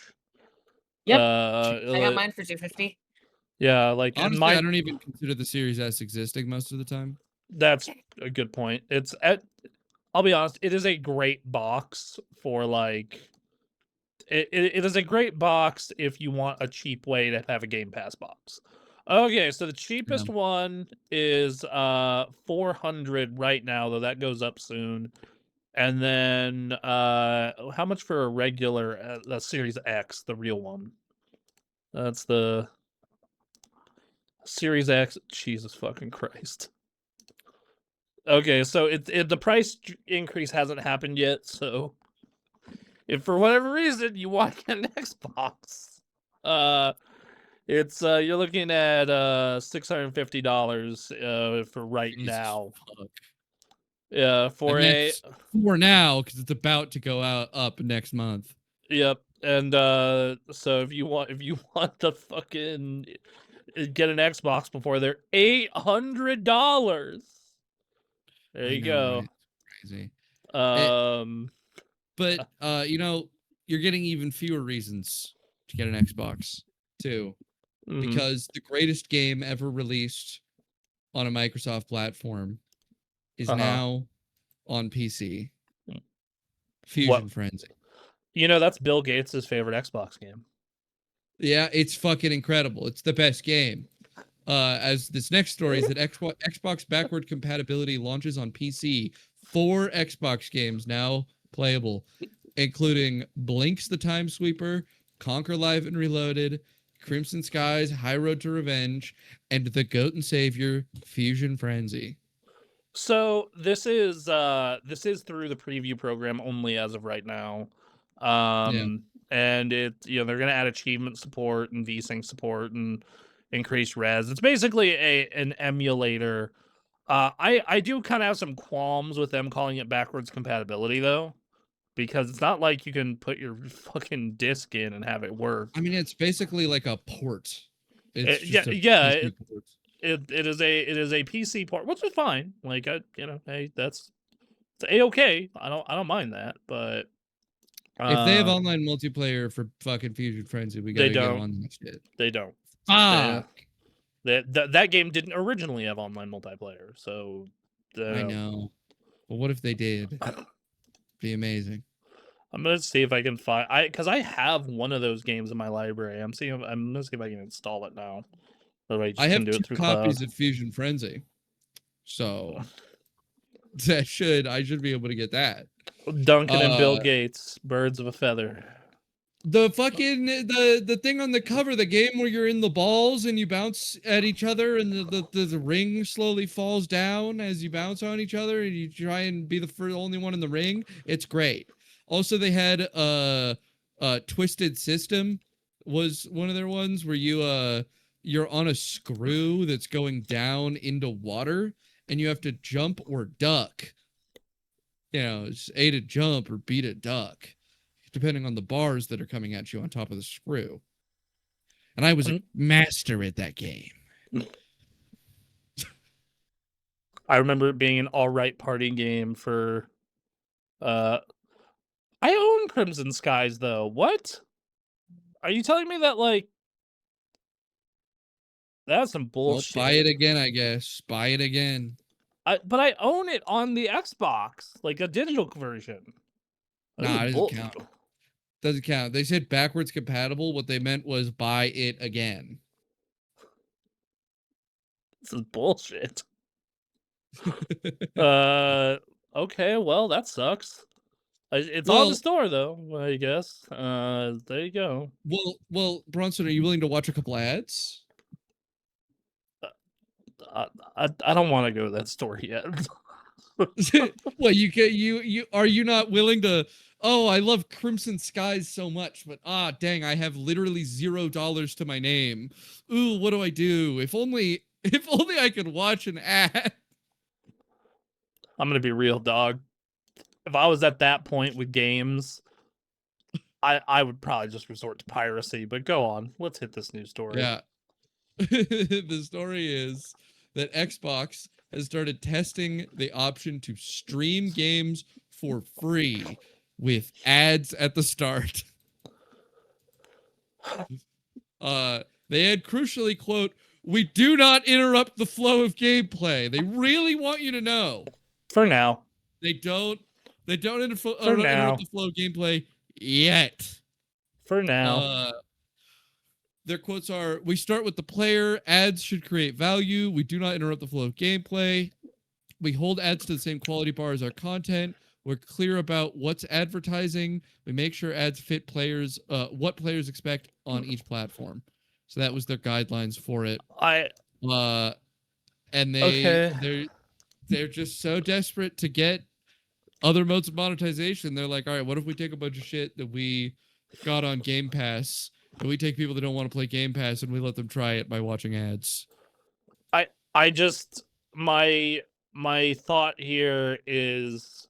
Yep. I got mine for $250. Yeah, like honestly, I don't even consider the Series S existing most of the time. That's a good point. I'll be honest, it is a great box for like. It is a great box if you want a cheap way to have a Game Pass box. Okay, so the cheapest one is $400 right now, though that goes up soon. And then how much for a regular Series X, the real one? That's the Series X. Jesus fucking Christ. Okay, so the price increase hasn't happened yet, so if for whatever reason you want to get an Xbox, it's you're looking at $650 for right now. Fuck. Yeah, for now because it's about to go up next month. Yep, and so if you want to fucking get an Xbox before they're $800. There you go. Right? Crazy. But you know, you're getting even fewer reasons to get an Xbox too, because the greatest game ever released on a Microsoft platform is now on PC. Fusion Frenzy. You know, that's Bill Gates' favorite Xbox game. Yeah, it's fucking incredible. It's the best game. As this next story is that Xbox backward compatibility launches on PC. 4 Xbox games now playable, including Blinks the Time Sweeper, Conquer Live and Reloaded, Crimson Skies, High Road to Revenge, and the Goat and Savior Fusion Frenzy. So this is through the preview program only as of right now. And they're gonna add achievement support and VSync support and increase res. It's basically an emulator. I do kind of have some qualms with them calling it backwards compatibility though, because it's not like you can put your fucking disc in and have it work. I mean, it's basically like a port. It is a PC port, which is fine. Like hey, it's A-okay. I don't mind that, but if they have online multiplayer for fucking Fusion Frenzy, we gotta get on that shit. They don't. Fuck. That game didn't originally have online multiplayer, so I know. But what if they did? Be amazing. I'm gonna see if I can find because I have one of those games in my library. I'm gonna see if I can install it now. I have 2 copies of Fusion Frenzy, so I should be able to get that. Duncan and Bill Gates, birds of a feather. The fucking the thing on the cover, the game where you're in the balls and you bounce at each other, and the ring slowly falls down as you bounce on each other, and you try and be the only one in the ring. It's great. Also, they had a Twisted System was one of their ones where you're on a screw that's going down into water, and you have to jump or duck. You know, it's A to jump or B to duck, depending on the bars that are coming at you on top of the screw. And I was a master at that game. I remember it being an alright party game for I own Crimson Skies though. What? Are you telling me that like that's some bullshit? Well, buy it again, I guess. Buy it again. But I own it on the Xbox, like a digital version. Nah, it doesn't count. Doesn't count. They said backwards compatible. What they meant was buy it again. This is bullshit. Okay, well, that sucks. It's on the store though, I guess. There you go. Well, Bronson, are you willing to watch a couple ads? I don't want to go to that store yet. Well, you are you not willing to? Oh, I love Crimson Skies so much, but dang, I have literally $0 to my name. Ooh, what do I do? If only I could watch an ad. I'm gonna be real, dog. If I was at that point with games, I would probably just resort to piracy. But go on, let's hit this news story. Yeah. The story is that Xbox has started testing the option to stream games for free with ads at the start. They had crucially, quote, "We do not interrupt the flow of gameplay." They really want you to know. For now. They don't interrupt now. the flow of gameplay yet. For now. Their quotes are, "We start with the player. Ads should create value. We do not interrupt the flow of gameplay. We hold ads to the same quality bar as our content. We're clear about what's advertising. We make sure ads fit players, what players expect on each platform." So that was their guidelines for it. And they're just so desperate to get other modes of monetization. They're like, all right, what if we take a bunch of shit that we got on Game Pass, and we take people that don't want to play Game Pass, and we let them try it by watching ads? I just my thought here is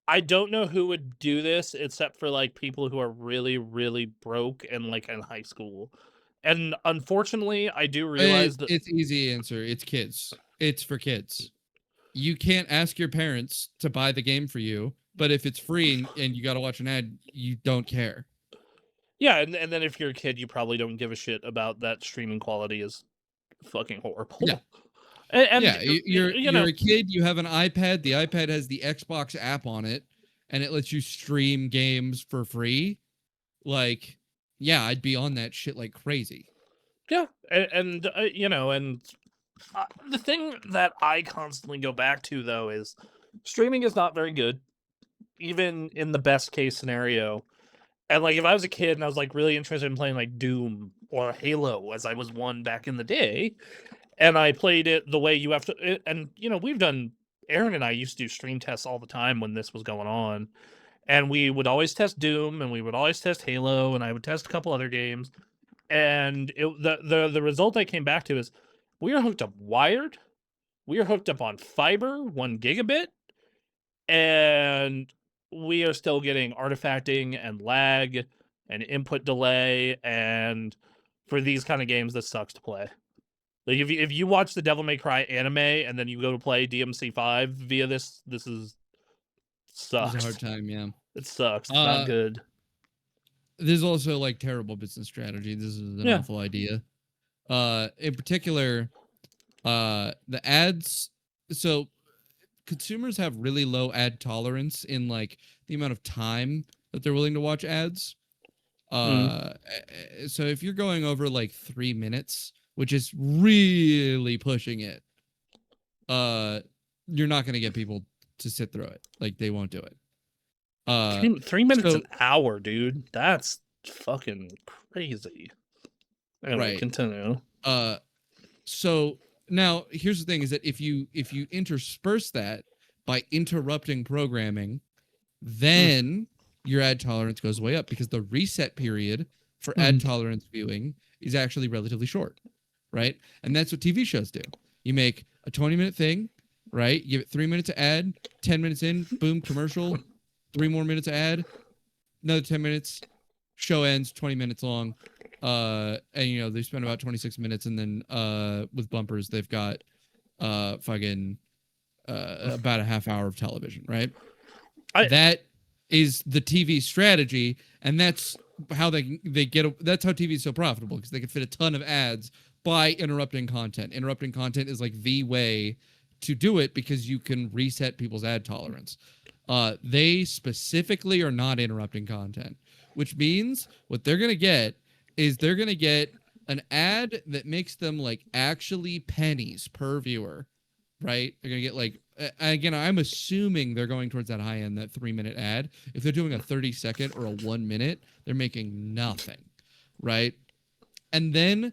I don't know who would do this except for like people who are really, really broke and like in high school. And unfortunately, I do realize that it's easy answer. It's kids. It's for kids. You can't ask your parents to buy the game for you, but if it's free and you got to watch an ad, you don't care. Yeah, and then if you're a kid, you probably don't give a shit about that streaming quality is fucking horrible. Yeah. And yeah, you're a kid, you have an iPad, the iPad has the Xbox app on it, and it lets you stream games for free. Like, yeah, I'd be on that shit like crazy. Yeah, and the thing that I constantly go back to, though, is streaming is not very good, even in the best case scenario. And, like, if I was a kid and I was, like, really interested in playing, like, Doom or Halo, as I was one back in the day, and I played it the way you have to... And, Aaron and I used to do stream tests all the time when this was going on. And we would always test Doom, and we would always test Halo, and I would test a couple other games. And the result I came back to is we are hooked up wired, we are hooked up on fiber, 1 gigabit, and we are still getting artifacting and lag and input delay, and for these kind of games, this sucks to play. Like if you watch the Devil May Cry anime and then you go to play DMC5 via this sucks. It's a hard time, yeah. It sucks. It's not good. There's also like terrible business strategy. This is an awful idea. In particular, the ads. So consumers have really low ad tolerance in like the amount of time that they're willing to watch ads. So if you're going over like 3 minutes, which is really pushing it, you're not going to get people to sit through it. Like, they won't do it. 3 minutes an hour, dude. That's fucking crazy. Anyway, right. Continue. So now here's the thing: is that if you intersperse that by interrupting programming, then your ad tolerance goes way up, because the reset period for ad tolerance viewing is actually relatively short, right? And that's what TV shows do. You make a 20-minute thing, right? You give it 3 minutes of ad, 10 minutes in, boom, commercial, 3 more minutes of ad, another 10 minutes, show ends, 20 minutes long. And they spend about 26 minutes, and then with bumpers, they've got fucking about a half hour of television, right? That is the TV strategy, and that's how they get. That's how TV is so profitable, because they can fit a ton of ads by interrupting content. Interrupting content is like the way to do it, because you can reset people's ad tolerance. They specifically are not interrupting content, which means what they're gonna get is they're gonna get an ad that makes them like actually pennies per viewer, right? They're gonna get like, again, I'm assuming they're going towards that high end, that 3-minute ad. If they're doing a 30-second or a 1 minute, they're making nothing, right? And then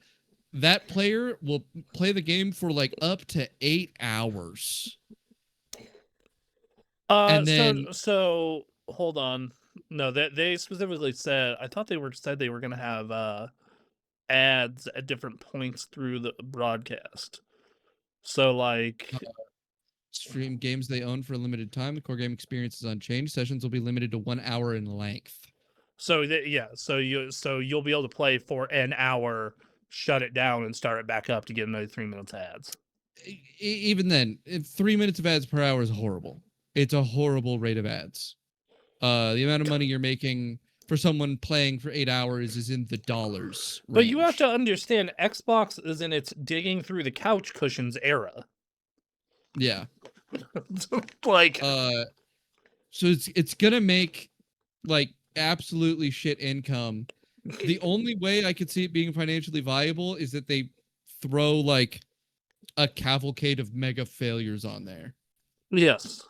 that player will play the game for like up to 8 hours. And then so hold on. No, they specifically said, I thought they said they were going to have ads at different points through the broadcast. So like Stream games they own for a limited time. The core game experience is unchanged. Sessions will be limited to 1 hour in length. So so you'll be able to play for an hour, shut it down, and start it back up to get another 3 minutes of ads. Even then, 3 minutes of ads per hour is horrible. It's a horrible rate of ads. The amount of money you're making for someone playing for 8 hours is in the dollars range. But you have to understand, Xbox is in its digging through the couch cushions era. Yeah. Like, so it's gonna make like absolutely shit income. The only way I could see it being financially viable is that they throw like a cavalcade of mega failures on there yes,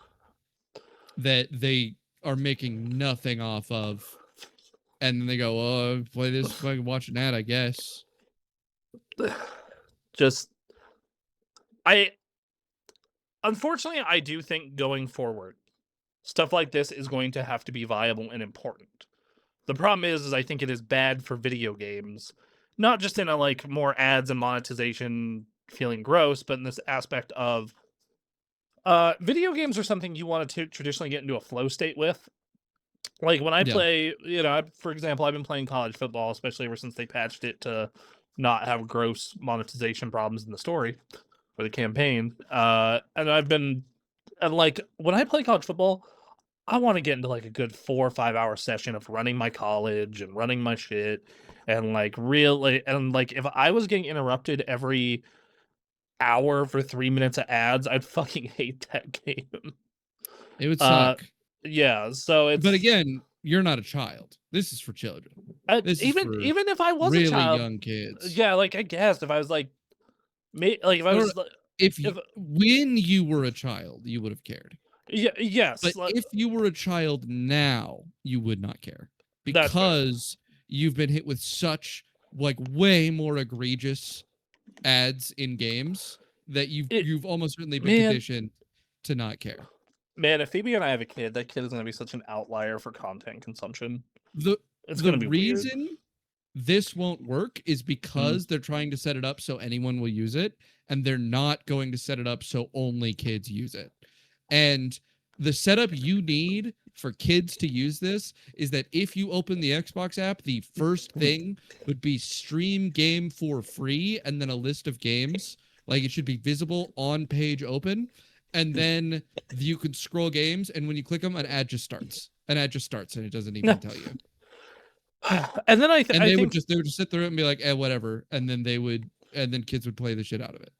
that they are making nothing off of, and then they go, "Oh, play this, fucking watch an ad, I guess." just unfortunately, I do think going forward, stuff like this is going to have to be viable and important. The problem is I think it is bad for video games, not just in a like more ads and monetization feeling gross, but in this aspect of video games are something you want to traditionally get into a flow state with. Like when I play, for example, I've been playing college football, especially ever since they patched it to not have gross monetization problems in the story for the campaign. And like when I play college football, I want to get into like a good 4 or 5 hour session of running my college and running my shit. And like if I was getting interrupted every hour for 3 minutes of ads, I'd fucking hate that game. It would suck. Yeah, so it's. But again, you're not a child. This is for children. Even if I was really a child, young kids. Yeah, like I guess if I was like, if I was when you were a child, you would have cared. Yeah, yes. But if you were a child now, you would not care because you've been hit with such like way more egregious ads in games that you've almost certainly been conditioned to not care. Man, if Phoebe and I have a kid, that kid is going to be such an outlier for content consumption. It's going to be reason weird. This won't work is because they're trying to set it up so anyone will use it, and they're not going to set it up so only kids use it. And the setup you need for kids to use this is that if you open the Xbox app, the first thing would be stream game for free, and then a list of games. Like it should be visible on page open. And then you can scroll games, and when you click them, an ad just starts. An ad just starts, and it doesn't even tell you. And then they would just sit there and be like, whatever. And then kids would play the shit out of it.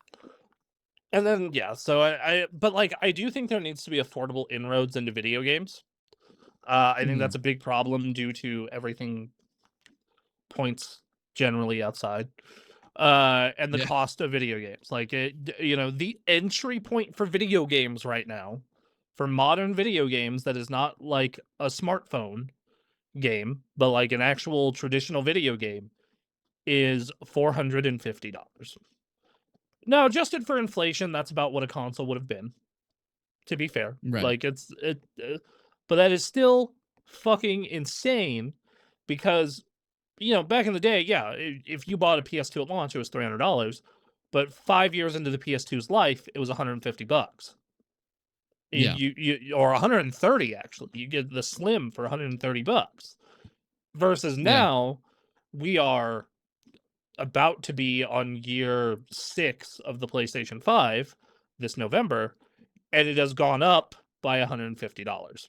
And then so but like I do think there needs to be affordable inroads into video games. I think that's a big problem due to everything points generally outside. And the cost of video games. Like, the entry point for video games right now, for modern video games that is not like a smartphone game, but like an actual traditional video game, is $450. Now, adjusted for inflation, that's about what a console would have been, to be fair. Right. Like, but that is still fucking insane because... back in the day, if you bought a PS2 at launch, it was $300. But 5 years into the PS2's life, it was $150. Yeah. You or 130 actually. You get the Slim for $130. Versus now, we are about to be on year 6 of the PlayStation 5 this November, and it has gone up by $150.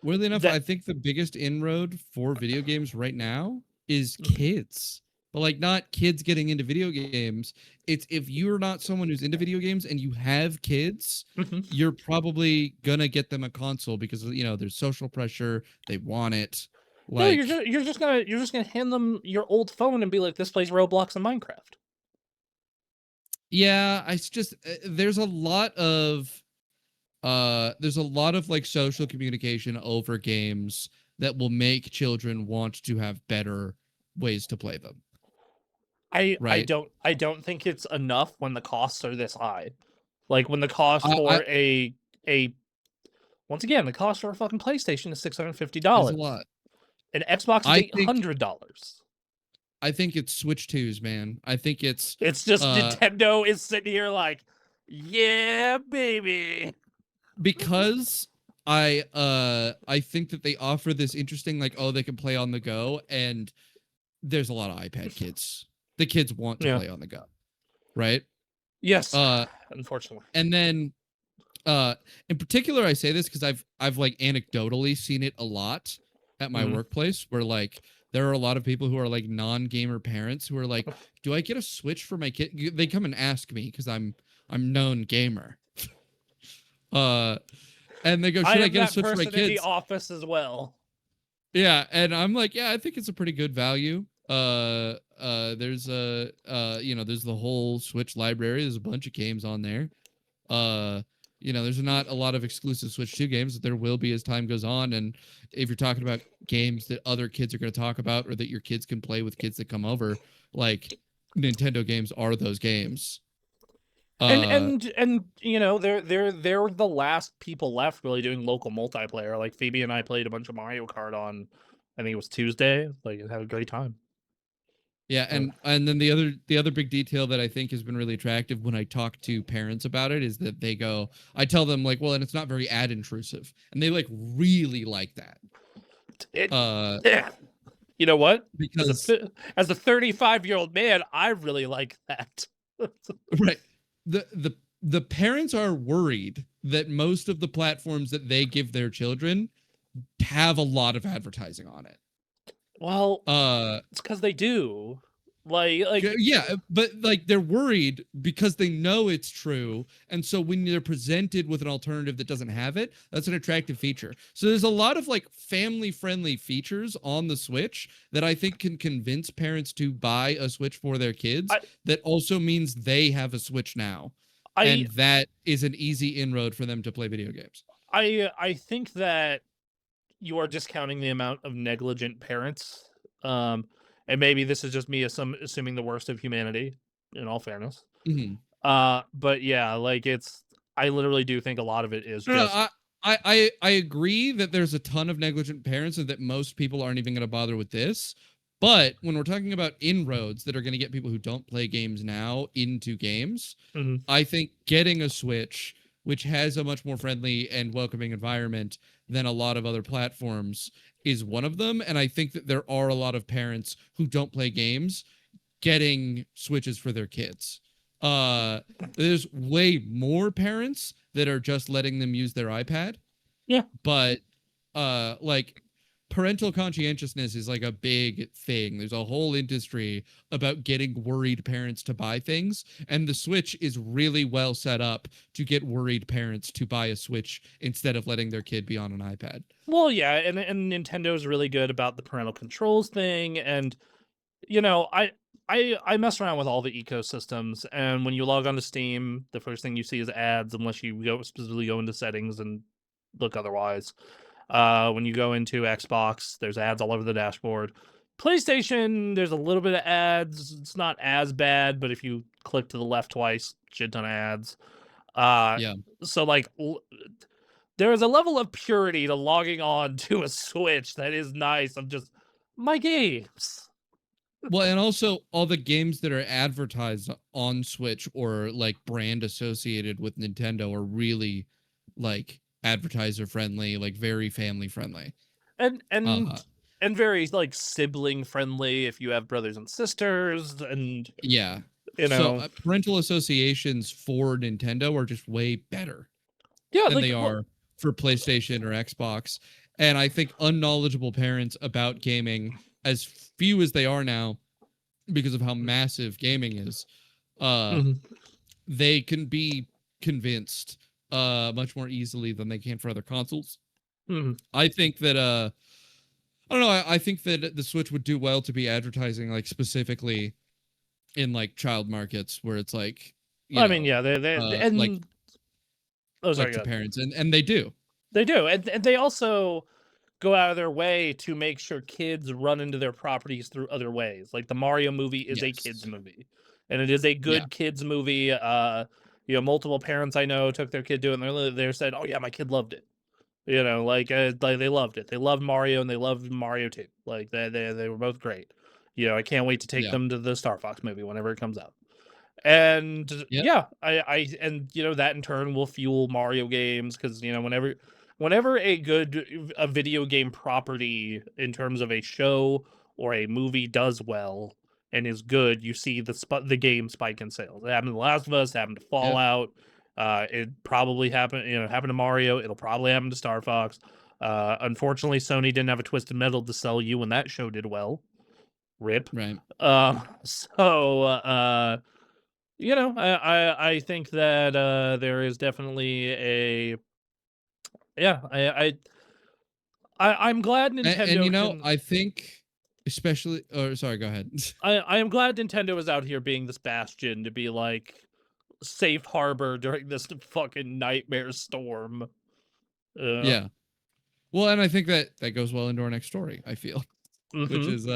Weirdly enough, I think the biggest inroad for video games right now is kids. But like not kids getting into video games. It's if you're not someone who's into video games and you have kids, you're probably gonna get them a console because there's social pressure. They want it. Like, no, you're just gonna hand them your old phone and be like, this plays Roblox and Minecraft. Yeah, it's just there's a lot of like social communication over games that will make children want to have better ways to play them. I don't think it's enough when the costs are this high. Like when the cost for once again, the cost for a fucking PlayStation is $650. That's a lot. An Xbox is $800. I think it's Switch 2s, man. I think it's just Nintendo is sitting here like, Yeah, baby. Because I think that they offer this interesting, like, oh, they can play on the go, and there's a lot of iPad kids. The kids want to Yeah. play on the go, right? Yes. Unfortunately. And then in particular, I say this because I've like anecdotally seen it a lot at my workplace, where like there are a lot of people who are like non-gamer parents who are like, do I get a Switch for my kid? They come and ask me because I'm known gamer. And they go, should I get a Switch for my person in the kids? office as well. Yeah, and I'm like, yeah, I think it's a pretty good value. There's there's the whole Switch library. There's a bunch of games on there. There's not a lot of exclusive Switch 2 games that there will be as time goes on. And if you're talking about games that other kids are going to talk about, or that your kids can play with kids that come over, like Nintendo games are those games. And they're the last people left really doing local multiplayer. Like Phoebe and I played a bunch of Mario Kart on, I think it was Tuesday. Like, it had a great time. Yeah, and then the other big detail that I think has been really attractive when I talk to parents about it is that they go, I tell them like, well, and it's not very ad intrusive, and they like really like that. Yeah. You know what? Because as a 35-year-old man, I really like that. Right. The parents are worried that most of the platforms that they give their children have a lot of advertising on it. Well, it's because they do. Like yeah, but like they're worried because they know it's true, and so when they're presented with an alternative that doesn't have it, that's an attractive feature. So there's a lot of like family-friendly features on the Switch that I think can convince parents to buy a Switch for their kids. That also means they have a Switch now, and that is an easy inroad for them to play video games. I think that you are discounting the amount of negligent parents. And maybe this is just me assuming the worst of humanity, in all fairness. But yeah, like I literally do think a lot of it is just. No, I agree that there's a ton of negligent parents and that most people aren't even going to bother with this. But when we're talking about inroads that are going to get people who don't play games now into games, I think getting a Switch, which has a much more friendly and welcoming environment than a lot of other platforms, is one of them. And I think that there are a lot of parents who don't play games getting Switches for their kids. There's way more parents that are just letting them use their iPad. Yeah. But like parental conscientiousness is like a big thing. There's a whole industry about getting worried parents to buy things, and the Switch is really well set up to get worried parents to buy a Switch instead of letting their kid be on an iPad. Well, yeah, and Nintendo's really good about the parental controls thing, and I mess around with all the ecosystems, and when you log onto Steam, the first thing you see is ads, unless you specifically go into settings and look otherwise. When you go into Xbox, there's ads all over the dashboard. PlayStation, there's a little bit of ads. It's not as bad, but if you click to the left twice, shit ton of ads. Yeah. So like, there is a level of purity to logging on to a Switch that is nice. I'm just my games. Well, and also all the games that are advertised on Switch or like brand associated with Nintendo are really like advertiser friendly, like very family friendly, and very like sibling friendly if you have brothers and sisters, and yeah, so parental associations for Nintendo are just way better than they are for PlayStation or Xbox. And I think unknowledgeable parents about gaming, as few as they are now because of how massive gaming is, they can be convinced much more easily than they can for other consoles. I think that I don't know, I think that the Switch would do well to be advertising like specifically in like child markets where it's like I mean, yeah, they and like to parents, and they do and they also go out of their way to make sure kids run into their properties through other ways. Like the Mario movie is a kids movie, and it is a good kids movie. Multiple parents I know took their kid to it, and they said, "Oh yeah, my kid loved it." Like they loved it. They loved Mario, and they loved Mario 2. Like they were both great. I can't wait to take them to the Star Fox movie whenever it comes out. And Yep. yeah, and that in turn will fuel Mario games, because whenever a video game property in terms of a show or a movie does well and is good, you see the game spike in sales. It happened to The Last of Us, it happened to Fallout. It probably happened to Mario. It'll probably happen to Star Fox. Unfortunately, Sony didn't have a Twisted Metal to sell you when that show did well. Rip. Right. I think that there is definitely I'm glad Nintendo And I think especially, sorry, go ahead. I am glad Nintendo is out here being this bastion to be like safe harbor during this fucking nightmare storm. Yeah. Well, and I think that goes well into our next story, I feel, which is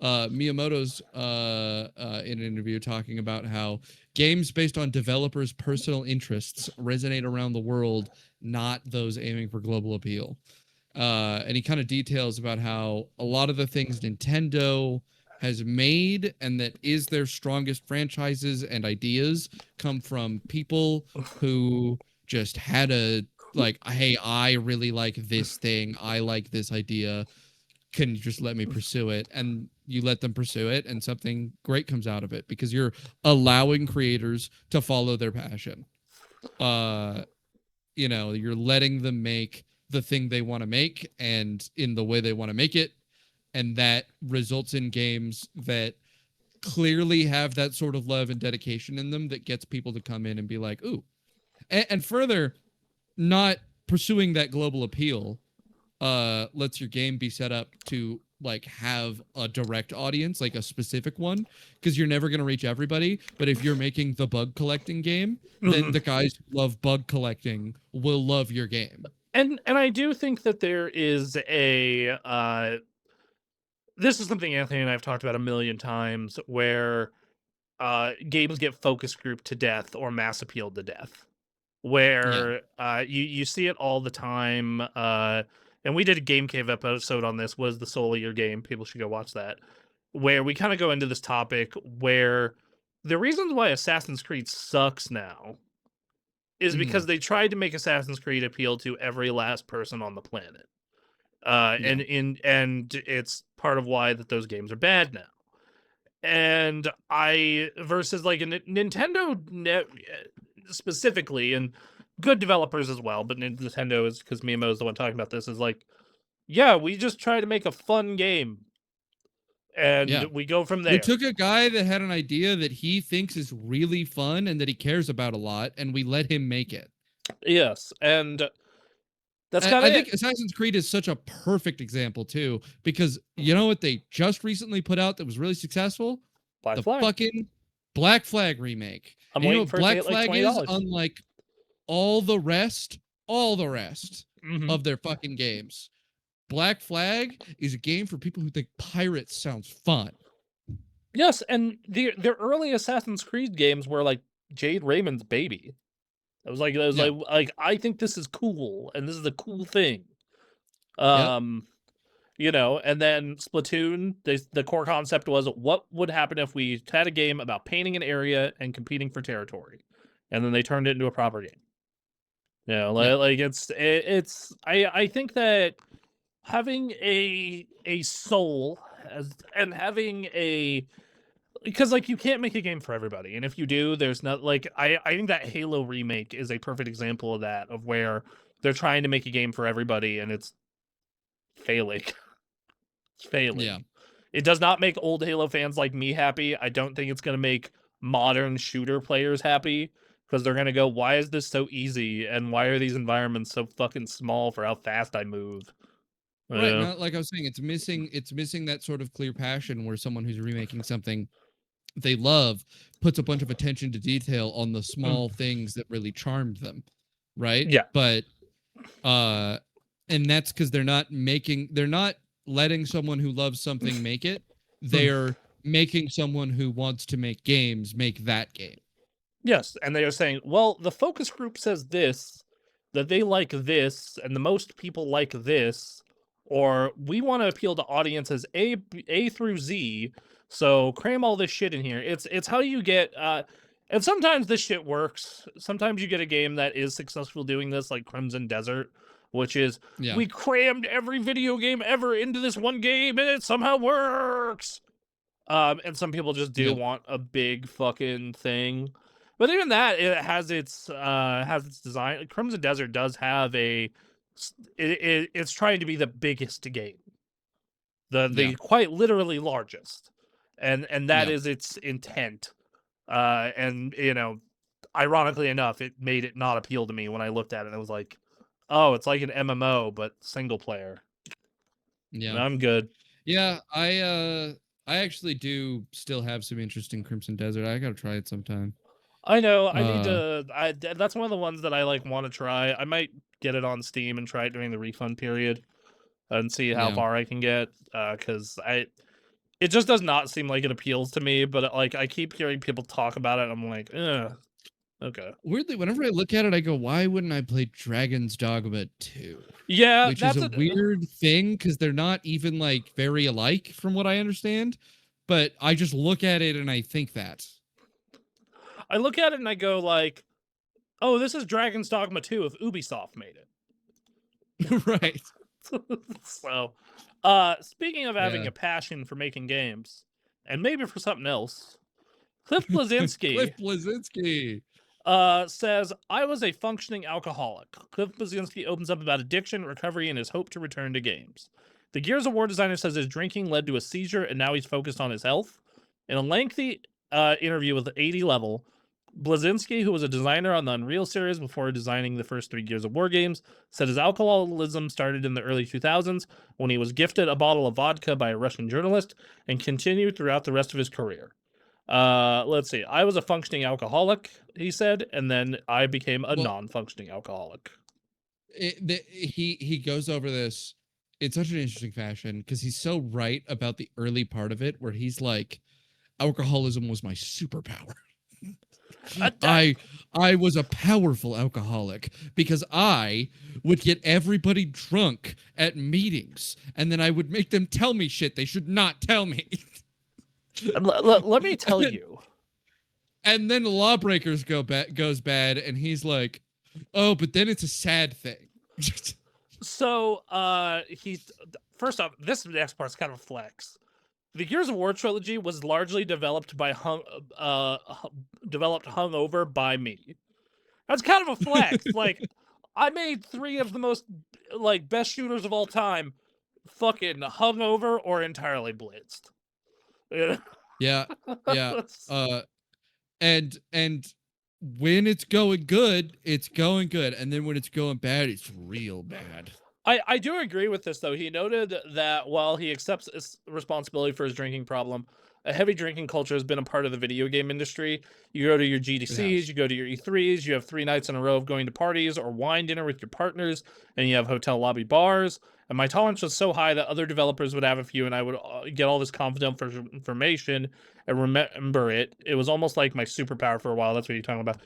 Miyamoto's in an interview talking about how games based on developers' personal interests resonate around the world, not those aiming for global appeal. And he kind of details about how a lot of the things Nintendo has made and that is their strongest franchises and ideas come from people who just had hey, I really like this thing. I like this idea. Can you just let me pursue it? And you let them pursue it, and something great comes out of it because you're allowing creators to follow their passion. You're letting them make the thing they want to make and in the way they want to make it. And that results in games that clearly have that sort of love and dedication in them that gets people to come in and be like, ooh. And further, not pursuing that global appeal lets your game be set up to have a direct audience, like a specific one, because you're never going to reach everybody. But if you're making the bug collecting game, then the guys who love bug collecting will love your game. And I do think that there is this is something Anthony and I have talked about a million times, where games get focus grouped to death or mass appealed to death, where you see it all the time. And we did a Game Cave episode on this, was the soul of your game. People should go watch that, where we kind of go into this topic where the reasons why Assassin's Creed sucks now is because they tried to make Assassin's Creed appeal to every last person on the planet. And it's part of why that those games are bad now. And versus like a Nintendo specifically, and good developers as well, but Nintendo is, because Miyamoto is the one talking about this, is like, yeah, we just try to make a fun game, and we go from there. We took a guy that had an idea that he thinks is really fun and that he cares about a lot, and we let him make it. Yes, and that's kind of I think Assassin's Creed is such a perfect example too, because you know what they just recently put out that was really successful? Black Flag. Fucking Black Flag remake. I'm and waiting you know for what it to Black get, like, Flag is, $20. unlike all the rest of their fucking games. Black Flag is a game for people who think pirates sounds fun. Yes, and the early Assassin's Creed games were like Jade Raymond's baby. It was like I think this is cool, and this is a cool thing. And then Splatoon, the core concept was, what would happen if we had a game about painting an area and competing for territory, and then they turned it into a proper game. I think that having a soul and having because you can't make a game for everybody, and if you do, there's not I think that Halo remake is a perfect example of that, of where they're trying to make a game for everybody and it's failing. It's failing. Yeah. It does not make old Halo fans like me happy. I don't think it's going to make modern shooter players happy, because they're going to go, why is this so easy, and why are these environments so fucking small for how fast I move? Right, not like I was saying, it's missing that sort of clear passion where someone who's remaking something they love puts a bunch of attention to detail on the small things that really charmed them, right? Yeah. But and that's because they're not letting someone who loves something make it. They're making someone who wants to make games make that game. Yes, and they are saying, well, the focus group says this, that they like this, and the most people like this, or we want to appeal to audiences A through Z, So cram all this shit in here. It's how you get and sometimes this shit works. Sometimes you get a game that is successful doing this, like Crimson Desert, which is we crammed every video game ever into this one game and it somehow works. And some people just do want a big fucking thing. But even that, it has its design. Crimson Desert does have it's trying to be the biggest game. The quite literally largest. And that is its intent. And ironically enough, it made it not appeal to me when I looked at it. It was like, oh, it's like an MMO but single player. Yeah, and I'm good. Yeah, I actually do still have some interest in Crimson Desert. I gotta try it sometime. I know. I need to. That's one of the ones that I want to try. I might get it on Steam and try it during the refund period, and see how far I can get. Because it just does not seem like it appeals to me. But I keep hearing people talk about it. And I'm like, okay. Weirdly, whenever I look at it, I go, why wouldn't I play Dragon's Dogma 2? Yeah, which is a weird thing because they're not even very alike from what I understand. But I just look at it and I think that. I look at it and I go oh, this is Dragon's Dogma 2 if Ubisoft made it. Right. So, speaking of having a passion for making games, and maybe for something else, Cliff Bleszinski says, I was a functioning alcoholic. Cliff Bleszinski opens up about addiction, recovery, and his hope to return to games. The Gears of War designer says his drinking led to a seizure, and now he's focused on his health. In a lengthy interview with 80 Level, Bleszinski, who was a designer on the Unreal series before designing the first 3 Gears of War games, said his alcoholism started in the early 2000s when he was gifted a bottle of vodka by a Russian journalist and continued throughout the rest of his career. Let's see. I was a functioning alcoholic, he said, and then I became a non-functioning alcoholic. He goes over this in such an interesting fashion because he's so right about the early part of it where he's like, alcoholism was my superpower. I was a powerful alcoholic because I would get everybody drunk at meetings and then I would make them tell me shit they should not tell me. Let me tell you. And then Lawbreakers goes bad and he's like, oh, but then it's a sad thing. So he's first off, this next part's kind of a flex. The Gears of War trilogy was largely developed hungover by me. That's kind of a flex. I made 3 of the most best shooters of all time, fucking hungover or entirely blitzed. Yeah. And when it's going good, it's going good, and then when it's going bad, it's real bad. I do agree with this, though. He noted that while he accepts responsibility for his drinking problem, a heavy drinking culture has been a part of the video game industry. You go to your GDCs, you go to your E3s, you have 3 nights in a row of going to parties or wine dinner with your partners, and you have hotel lobby bars. And my tolerance was so high that other developers would have a few, and I would get all this confidential information and remember it. It was almost like my superpower for a while. That's what you're talking about.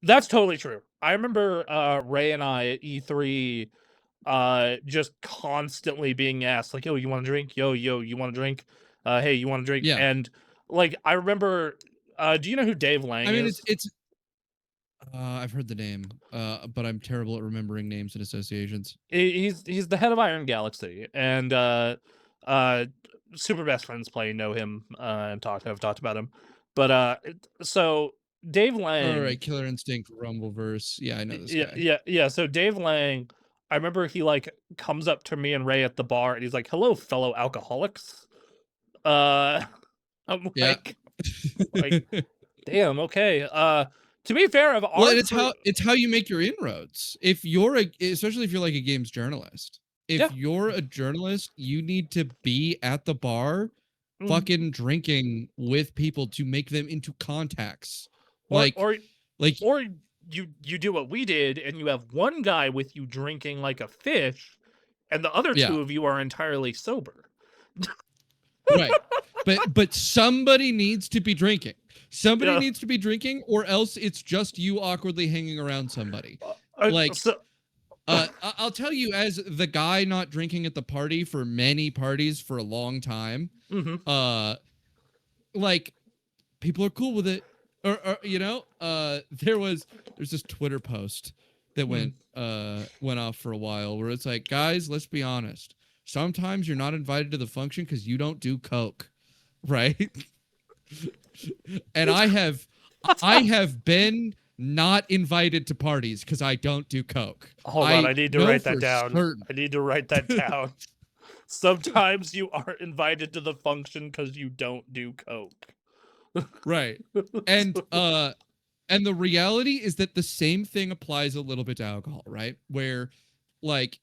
That's totally true. I remember Ray and I at E3 just constantly being asked yo, you want to drink? Yo, you want to drink? Hey, you want to drink? Yeah. And I remember do you know who Dave Lang is? It's I've heard the name, but I'm terrible at remembering names and associations. He's the head of Iron Galaxy, and Super Best Friends Play know him and have talked about him. But so Dave Lang. All right, Killer Instinct, Rumbleverse. Yeah, I know this guy. Yeah. So Dave Lang, I remember he comes up to me and Ray at the bar, and he's like, "Hello, fellow alcoholics." I'm like, damn, okay. To be fair, it's how you make your inroads. Especially if you're a games journalist. If you're a journalist, you need to be at the bar, fucking drinking with people to make them into contacts. Or you do what we did, and you have one guy with you drinking like a fish, and the other 2 of you are entirely sober. Right, but somebody needs to be drinking. Somebody needs to be drinking, or else it's just you awkwardly hanging around somebody. I'll tell you, as the guy not drinking at the party for many parties for a long time, like people are cool with it. Or you know, there's this Twitter post that went off for a while where it's like, guys, let's be honest. Sometimes you're not invited to the function because you don't do coke, right? And I have been not invited to parties because I don't do coke. Hold on, I need to know write that for down. certain. I need to write that down. Sometimes you aren't invited to the function because you don't do coke. Right. And the reality is that the same thing applies a little bit to alcohol, right? Where like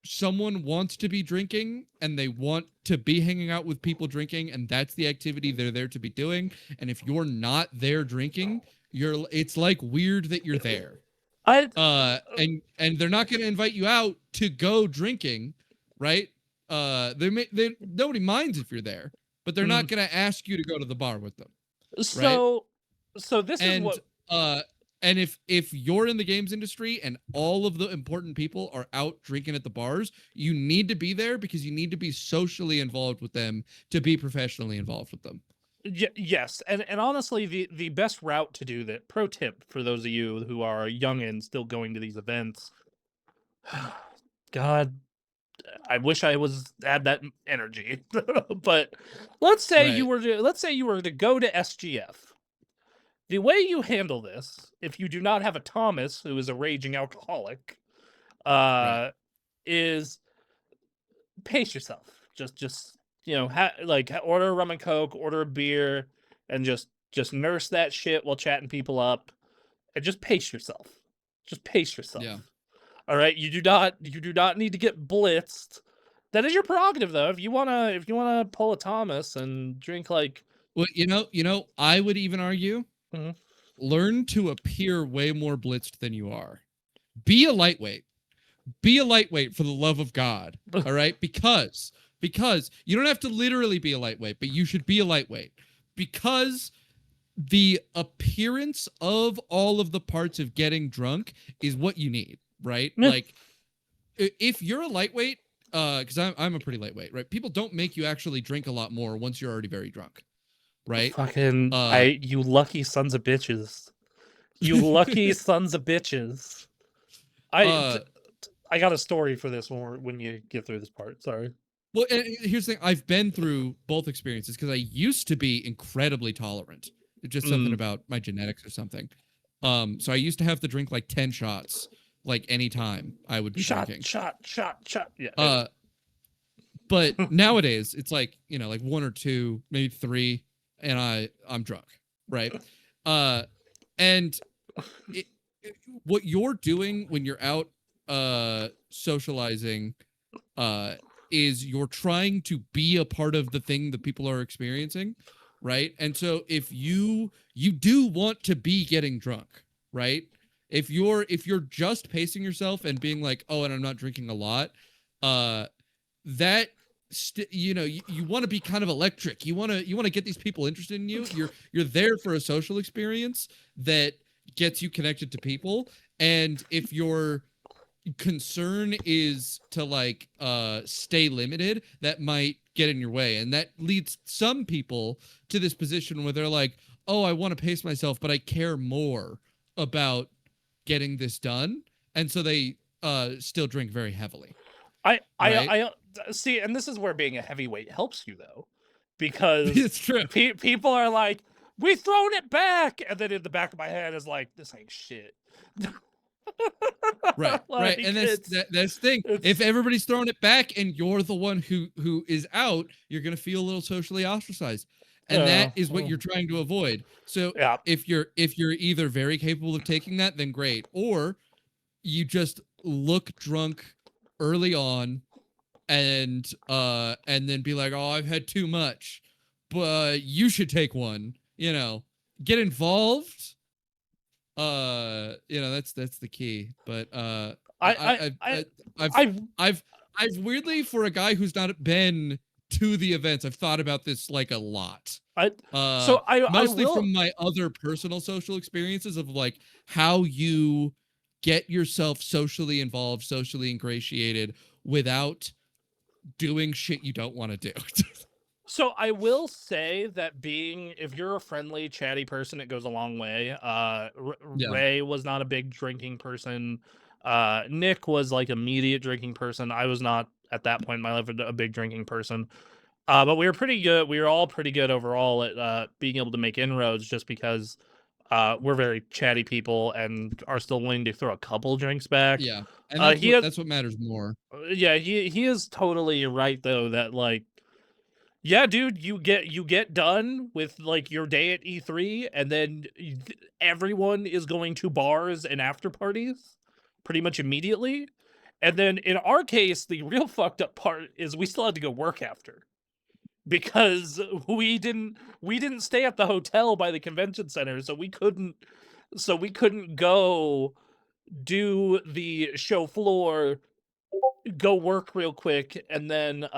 someone wants to be drinking and they want to be hanging out with people drinking, and that's the activity they're there to be doing. And if you're not there drinking, it's like weird that you're there. And they're not going to invite you out to go drinking, right? Nobody minds if you're there, but they're not going to ask you to go to the bar with them. So this is what and if you're in the games industry and all of the important people are out drinking at the bars, you need to be there because you need to be socially involved with them to be professionally involved with them. Yes, and honestly, the best route to do that, pro tip for those of you who are young and still going to these events, God, I wish I had that energy. But let's say you were to go to SGF. The way you handle this, if you do not have a Thomas who is a raging alcoholic, is pace yourself. Just order a rum and coke, order a beer, and just nurse that shit while chatting people up, and just pace yourself. Just pace yourself. Yeah. All right. You do not need to get blitzed. That is your prerogative, though. If you wanna pull a Thomas and drink like, well, I would even argue. Mm-hmm. Learn to appear way more blitzed than you are. Be a lightweight. Be a lightweight for the love of God. All right? Because you don't have to literally be a lightweight, but you should be a lightweight. Because the appearance of all of the parts of getting drunk is what you need, right? Like, if you're a lightweight, because I'm a pretty lightweight, right? People don't make you actually drink a lot more once you're already very drunk. Right? Fucking you lucky sons of bitches. You lucky sons of bitches. I got a story for this when you get through this part. Sorry. Well, here's the thing. I've been through both experiences because I used to be incredibly tolerant. It's just something about my genetics or something. So I used to have to drink like 10 shots, like anytime I would be drinking. Shot. Yeah. But nowadays it's like, like 1 or 2, maybe 3. And I'm drunk, right? And what you're doing when you're out socializing is you're trying to be a part of the thing that people are experiencing, right? And so if you do want to be getting drunk, right? If you're just pacing yourself and being like, oh, and I'm not drinking a lot, that you want to be kind of electric. You want to get these people interested in you. You're there for a social experience that gets you connected to people. And if your concern is to like stay limited, that might get in your way. And that leads some people to this position where they're like, oh, I want to pace myself, but I care more about getting this done. And so they still drink very heavily. I see, and this is where being a heavyweight helps you, though, because it's true. People are like, "We thrown it back," and then in the back of my head is like, "This ain't shit." Right, right, and that's the thing. If everybody's throwing it back and you're the one who is out, you're gonna feel a little socially ostracized, and that is what you're trying to avoid. So if you're either very capable of taking that, then great, or you just look drunk early on and then be like, oh, I've had too much, but you should take one, get involved. That's the key. But I've weirdly, for a guy who's not been to the events, I've thought about this like a lot. Mostly from my other personal social experiences of like how you get yourself socially involved, socially ingratiated without doing shit you don't want to do. So I will say that if you're a friendly, chatty person, it goes a long way. Yeah. Ray was not a big drinking person. Nick was like immediate drinking person. I was not at that point in my life a big drinking person. But we were pretty good. We were all pretty good overall at being able to make inroads, just because we're very chatty people and are still willing to throw a couple drinks back. Yeah, and He has, that's what matters more. yeah, he is totally right though that like, yeah, dude, you get done with like your day at E3, and then everyone is going to bars and after parties pretty much immediately. And then in our case, the real fucked up part is we still had to go work after, because we didn't stay at the hotel by the convention center, so we couldn't go do the show floor, go work real quick, and then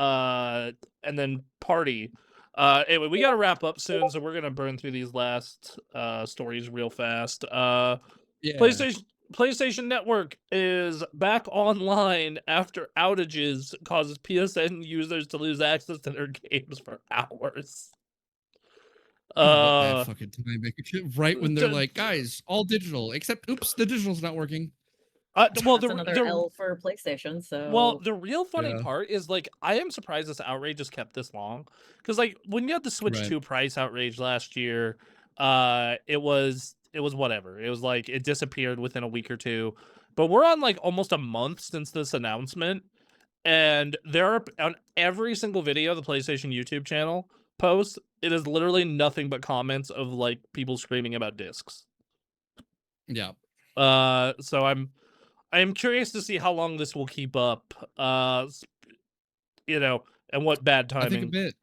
party. Anyway, we gotta wrap up soon, so we're gonna burn through these last stories real fast. Yeah. PlayStation Network is back online after outages causes PSN users to lose access to their games for hours. Oh, what bad fucking timing. Right when they're like, guys, all digital, except oops, the digital's not working. Well, That's another L for PlayStation. So well, the real funny part is like I am surprised this outrage has kept this long, because like when you had the Switch 2 price outrage last year, it was whatever. It was like it disappeared within a week or two, but we're on like almost a month since this announcement, and there are on every single video the PlayStation YouTube channel posts, it is literally nothing but comments of like people screaming about discs. Yeah. So I'm curious to see how long this will keep up, you know, and what bad timing. I think a bit.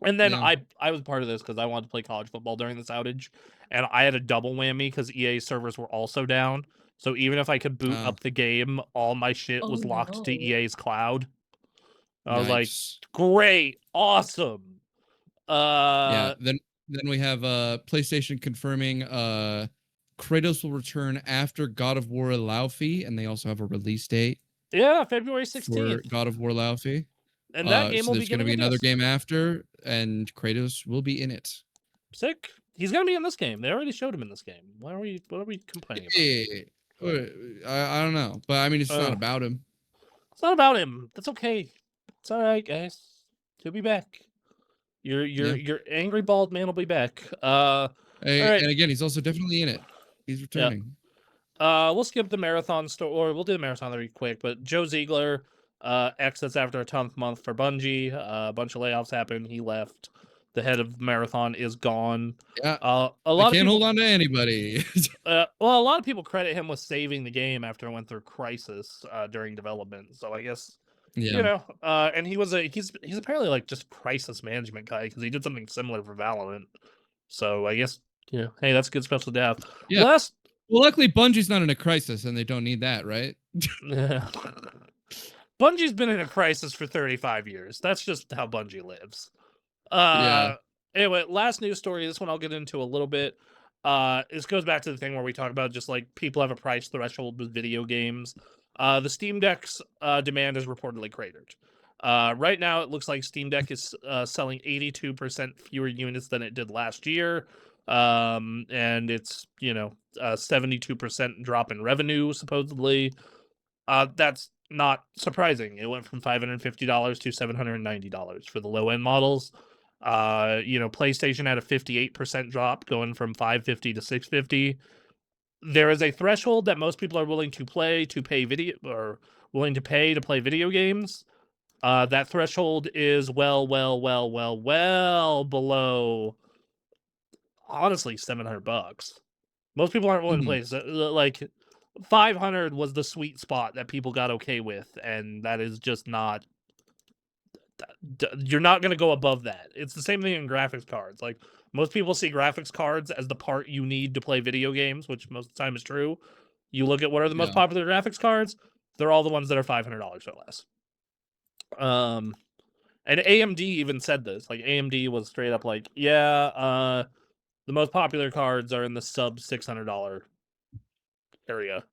And then I was part of this because I wanted to play college football during this outage, and I had a double whammy because EA servers were also down. So even if I could boot up the game, all my shit was locked to EA's cloud. I was like, great, awesome. Yeah, then we have PlayStation confirming Kratos will return after God of War Laufey, and they also have a release date. Yeah, February 16th. For God of War Laufey. And that game so will there's going to be another game after, and Kratos will be in it. Sick. He's going to be in this game. They already showed him in this game. What are we complaining about? I don't know, but I mean, it's not about him. It's not about him. That's okay. It's all right, guys. He'll be back. Your angry bald man will be back. All right. And again, he's also definitely in it. He's returning. We'll skip the marathon story, or we'll do the marathon very quick. But Joe Ziegler exits after a 10th month for Bungie. A bunch of layoffs happened. He left. The head of Marathon is gone. Yeah. A lot can't hold on to anybody. Well, a lot of people credit him with saving the game after it went through crisis during development. So I guess you know, and he's apparently like just crisis management guy because he did something similar for Valorant. So I guess hey, that's a good special to have. Yeah. Well, luckily Bungie's not in a crisis, and they don't need that, right? Yeah. Bungie's been in a crisis for 35 years. That's just how Bungie lives. Anyway, last news story. This one I'll get into a little bit. This goes back to the thing where we talk about just like people have a price threshold with video games. The Steam Deck's demand is reportedly cratered. Right now, it looks like Steam Deck is selling 82% fewer units than it did last year. And it's 72% drop in revenue supposedly. That's not surprising. It went from $550 to $790 for the low end models. PlayStation had a 58% drop, going from $550 to $650. There is a threshold that most people are willing to pay to play video games. That threshold is well below, honestly, $700. Most people aren't willing to play. So, like, 500 was the sweet spot that people got okay with, and that is just not. You're not going to go above that. It's the same thing in graphics cards. Like, most people see graphics cards as the part you need to play video games, which most of the time is true. You look at what are the most popular graphics cards, they're all the ones that are $500 or less. And AMD even said this. Like, AMD was straight up like, the most popular cards are in the sub $600 area.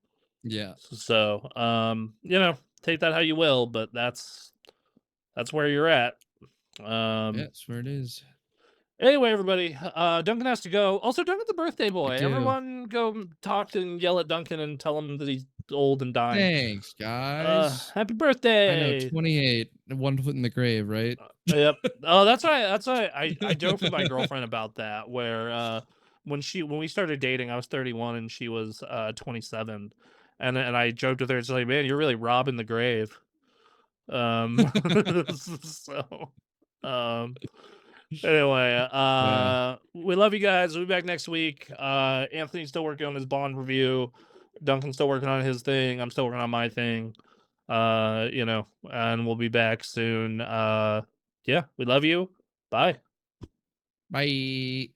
Yeah. So, take that how you will, but that's where you're at. That's where it is. Anyway, everybody, Duncan has to go. Also, Duncan's a birthday boy. do. Everyone go talk and yell at Duncan and tell him that he's old and dying. Thanks, guys. Happy I birthday! know, 28, 1 foot in the grave, right? Yep. Oh, that's right. That's right. I joked with my girlfriend about that, where when we started dating, I was 31 and she was 27, and I joked with her. It's like, man, you're really robbing the grave. So, anyway, we love you guys. We'll be back next week. Anthony's still working on his Bond review. Duncan's still working on his thing. I'm still working on my thing. And we'll be back soon. Yeah, we love you. Bye. Bye.